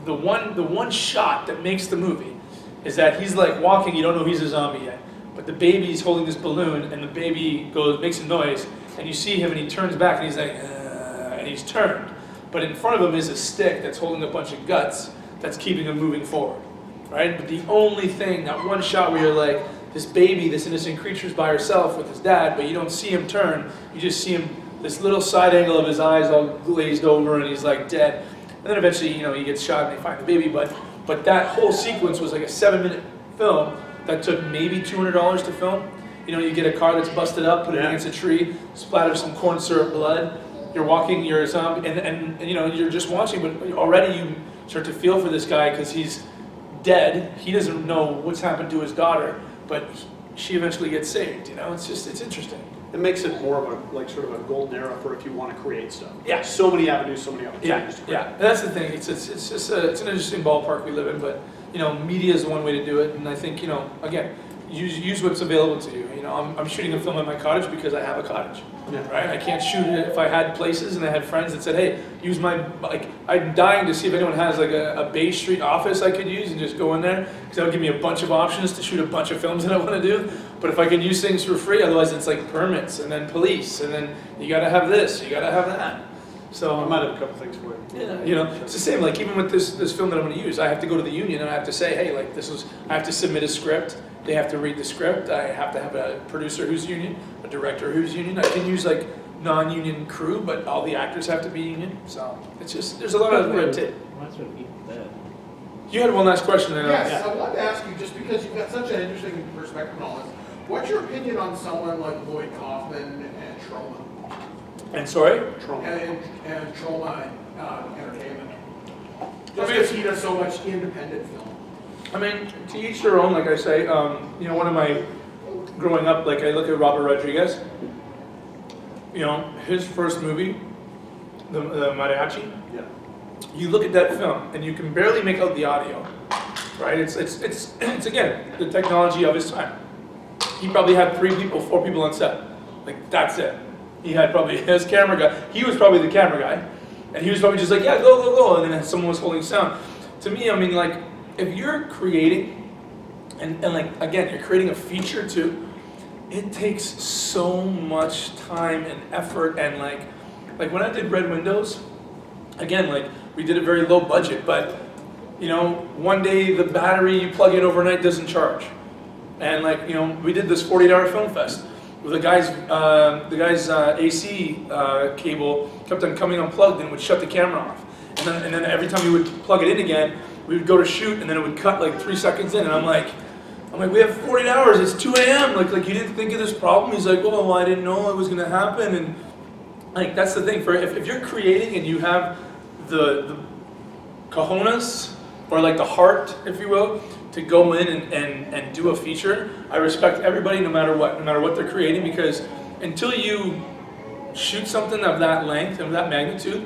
the one shot that makes the movie is that he's like walking. You don't know he's a zombie yet, but the baby's holding this balloon, and the baby makes a noise, and you see him, and he turns back, and he's like, and he's turned. But in front of him is a stick that's holding a bunch of guts that's keeping him moving forward, right? But the only thing, that one shot where you're like, this baby, this innocent creature's by herself with his dad, but you don't see him turn, you just see him, this little side angle of his eyes all glazed over, and he's like dead. And then eventually, you know, he gets shot and they find the baby, but that whole sequence was like a 7-minute film that took maybe $200 to film. You know, you get a car that's busted up, put it against a tree, splatter some corn syrup blood. You're walking, you're a zombie, and you know, you're just watching, but already you start to feel for this guy because he's dead. He doesn't know what's happened to his daughter, but she eventually gets saved. You know, it's interesting. It makes it more of a, like, sort of a golden era for if you want to create stuff. Yeah. So many avenues, so many opportunities to create. Yeah, and that's the thing. It's just it's an interesting ballpark we live in, but you know, media is one way to do it, and I think, you know, again, use what's available to you. You know, I'm shooting a film at my cottage because I have a cottage, right? I can't shoot it if I had places and I had friends that said, hey, use my, like, I'm dying to see if anyone has like a Bay Street office I could use and just go in there, because that would give me a bunch of options to shoot a bunch of films that I want to do. But if I can use things for free, otherwise it's like permits and then police, and then you got to have this, you got to have that. So I might have a couple things for you. Yeah, you know, it's the same. Like even with this film that I'm going to use, I have to go to the union and I have to say, hey, like I have to submit a script. They have to read the script. I have to have a producer who's union, a director who's union. I can use like non-union crew, but all the actors have to be union. So it's just, there's a lot of red tape. You had one last question. Yes, I wanted to ask you, just because you've got such an interesting perspective on all this, what's your opinion on someone like Lloyd Kaufman and Trauma? And sorry? Trauma. And Trauma Entertainment. Just because he does so much independent film. I mean, to each their own, like I say. You know, one of my, growing up, like I look at Robert Rodriguez, you know, his first movie, the Mariachi, you look at that film and you can barely make out the audio, right? It's again, the technology of his time. He probably had 4 people on set. Like, that's it. He had probably his camera guy. He was probably the camera guy. And he was probably just like, yeah, go, go, go. And then someone was holding sound. To me, I mean, like, if you're creating, and like, again, you're creating a feature too, it takes so much time and effort. And like when I did Red Windows, again, like, we did a very low budget, but, you know, one day the battery you plug in overnight doesn't charge. And like, you know, we did this 48-hour film fest. The guy's AC cable kept on coming unplugged and would shut the camera off. And then every time we would plug it in again, we would go to shoot and then it would cut like 3 seconds in. And I'm like, we have 48 hours, it's 2 a.m. Like you didn't think of this problem? He's like, well, I didn't know it was gonna happen. And like, that's the thing, if you're creating and you have the cojones, or like the heart, if you will, to go in and do a feature, I respect everybody no matter what they're creating, because until you shoot something of that length and of that magnitude,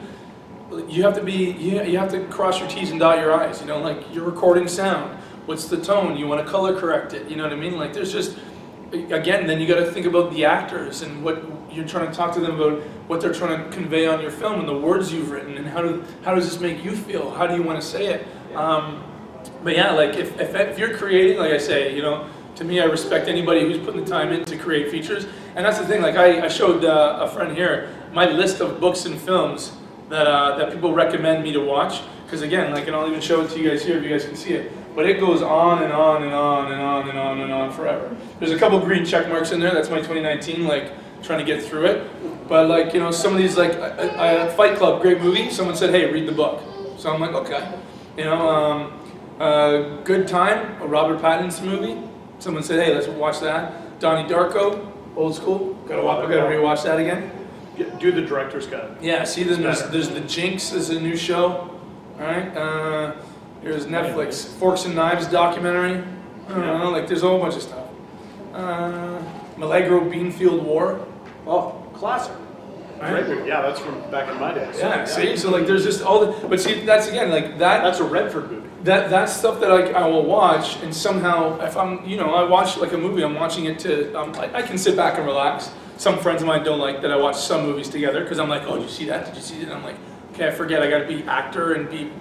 you have to cross your T's and dot your I's. You know, like, you're recording sound. What's the tone? You want to color correct it. You know what I mean? Like, there's just, again, then you got to think about the actors and what you're trying to talk to them about, what they're trying to convey on your film and the words you've written, and how does this make you feel? How do you want to say it? But yeah, like if you're creating, like I say, you know, to me, I respect anybody who's putting the time in to create features. And that's the thing, like I showed a friend here my list of books and films that people recommend me to watch. Because again, like, and I'll even show it to you guys here if you guys can see it. But it goes on and on and on and on and on and on forever. There's a couple green check marks in there. That's my 2019, like, trying to get through it. But like, you know, some of these, like, Fight Club, great movie. Someone said, hey, read the book. So I'm like, okay. You know, Good Time, a Robert Pattinson movie. Someone said, hey, let's watch that. Donnie Darko, old school. Gotta rewatch that again. Do the director's cut. Yeah, see, then there's The Jinx is a new show. All right. There's Netflix, Forks and Knives documentary. I don't know, like there's a whole bunch of stuff. Milagro Beanfield War. Oh, classic. Great movie. Yeah, that's from back in my days. Yeah, see, so like there's just all the, but see, that's again, like that. That's a Redford movie. That's stuff that I will watch, and somehow if I'm, I watch like a movie, I'm watching it to, I can sit back and relax. Some friends of mine don't like that I watch some movies together, because I'm like, oh, did you see that? Did you see it? And I'm like, okay, I forget, I gotta be actor and be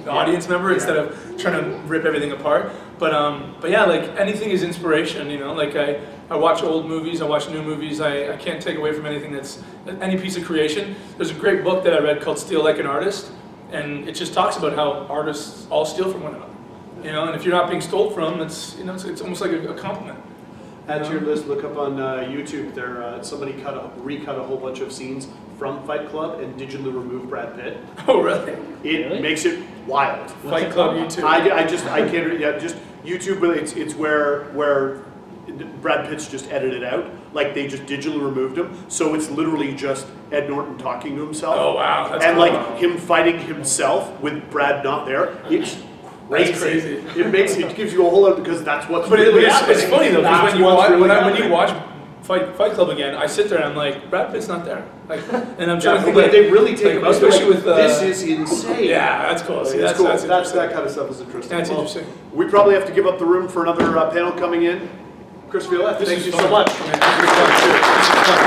audience member instead of trying to rip everything apart. But yeah, like anything is inspiration, like I watch old movies, I watch new movies, I can't take away from anything that's, any piece of creation. There's a great book that I read called Steal Like an Artist, and it just talks about how artists all steal from one another, and if you're not being stole from, it's, it's almost like a compliment. Add to your list, look up on YouTube, somebody recut a whole bunch of scenes from Fight Club and digitally removed Brad Pitt. Oh, really? It makes it wild. Fight Club YouTube. I can't, yeah, just YouTube, but it's where Brad Pitt's just edited out. Like they just digitally removed him, so it's literally just Ed Norton talking to himself. Oh wow! That's and cool. like him fighting himself with Brad not there. It's That's crazy. It gives you a whole lot, because that's what's But really it's funny though, because when you watch happening. Fight Club again, I sit there and I'm like, Brad Pitt's not there. Like, and I'm trying to Yeah, think, but like, they really take him out. especially with this is insane. yeah, that's cool. See, It's that's cool. that's That's interesting. that kind of stuff is interesting. That's Well, interesting. We probably have to give up the room for another panel coming in. Chris Violette, This thank is you fun. so much. Man, this is fun.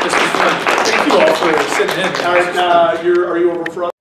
This is fun. Thank you all for sitting in. All right, are you over for us?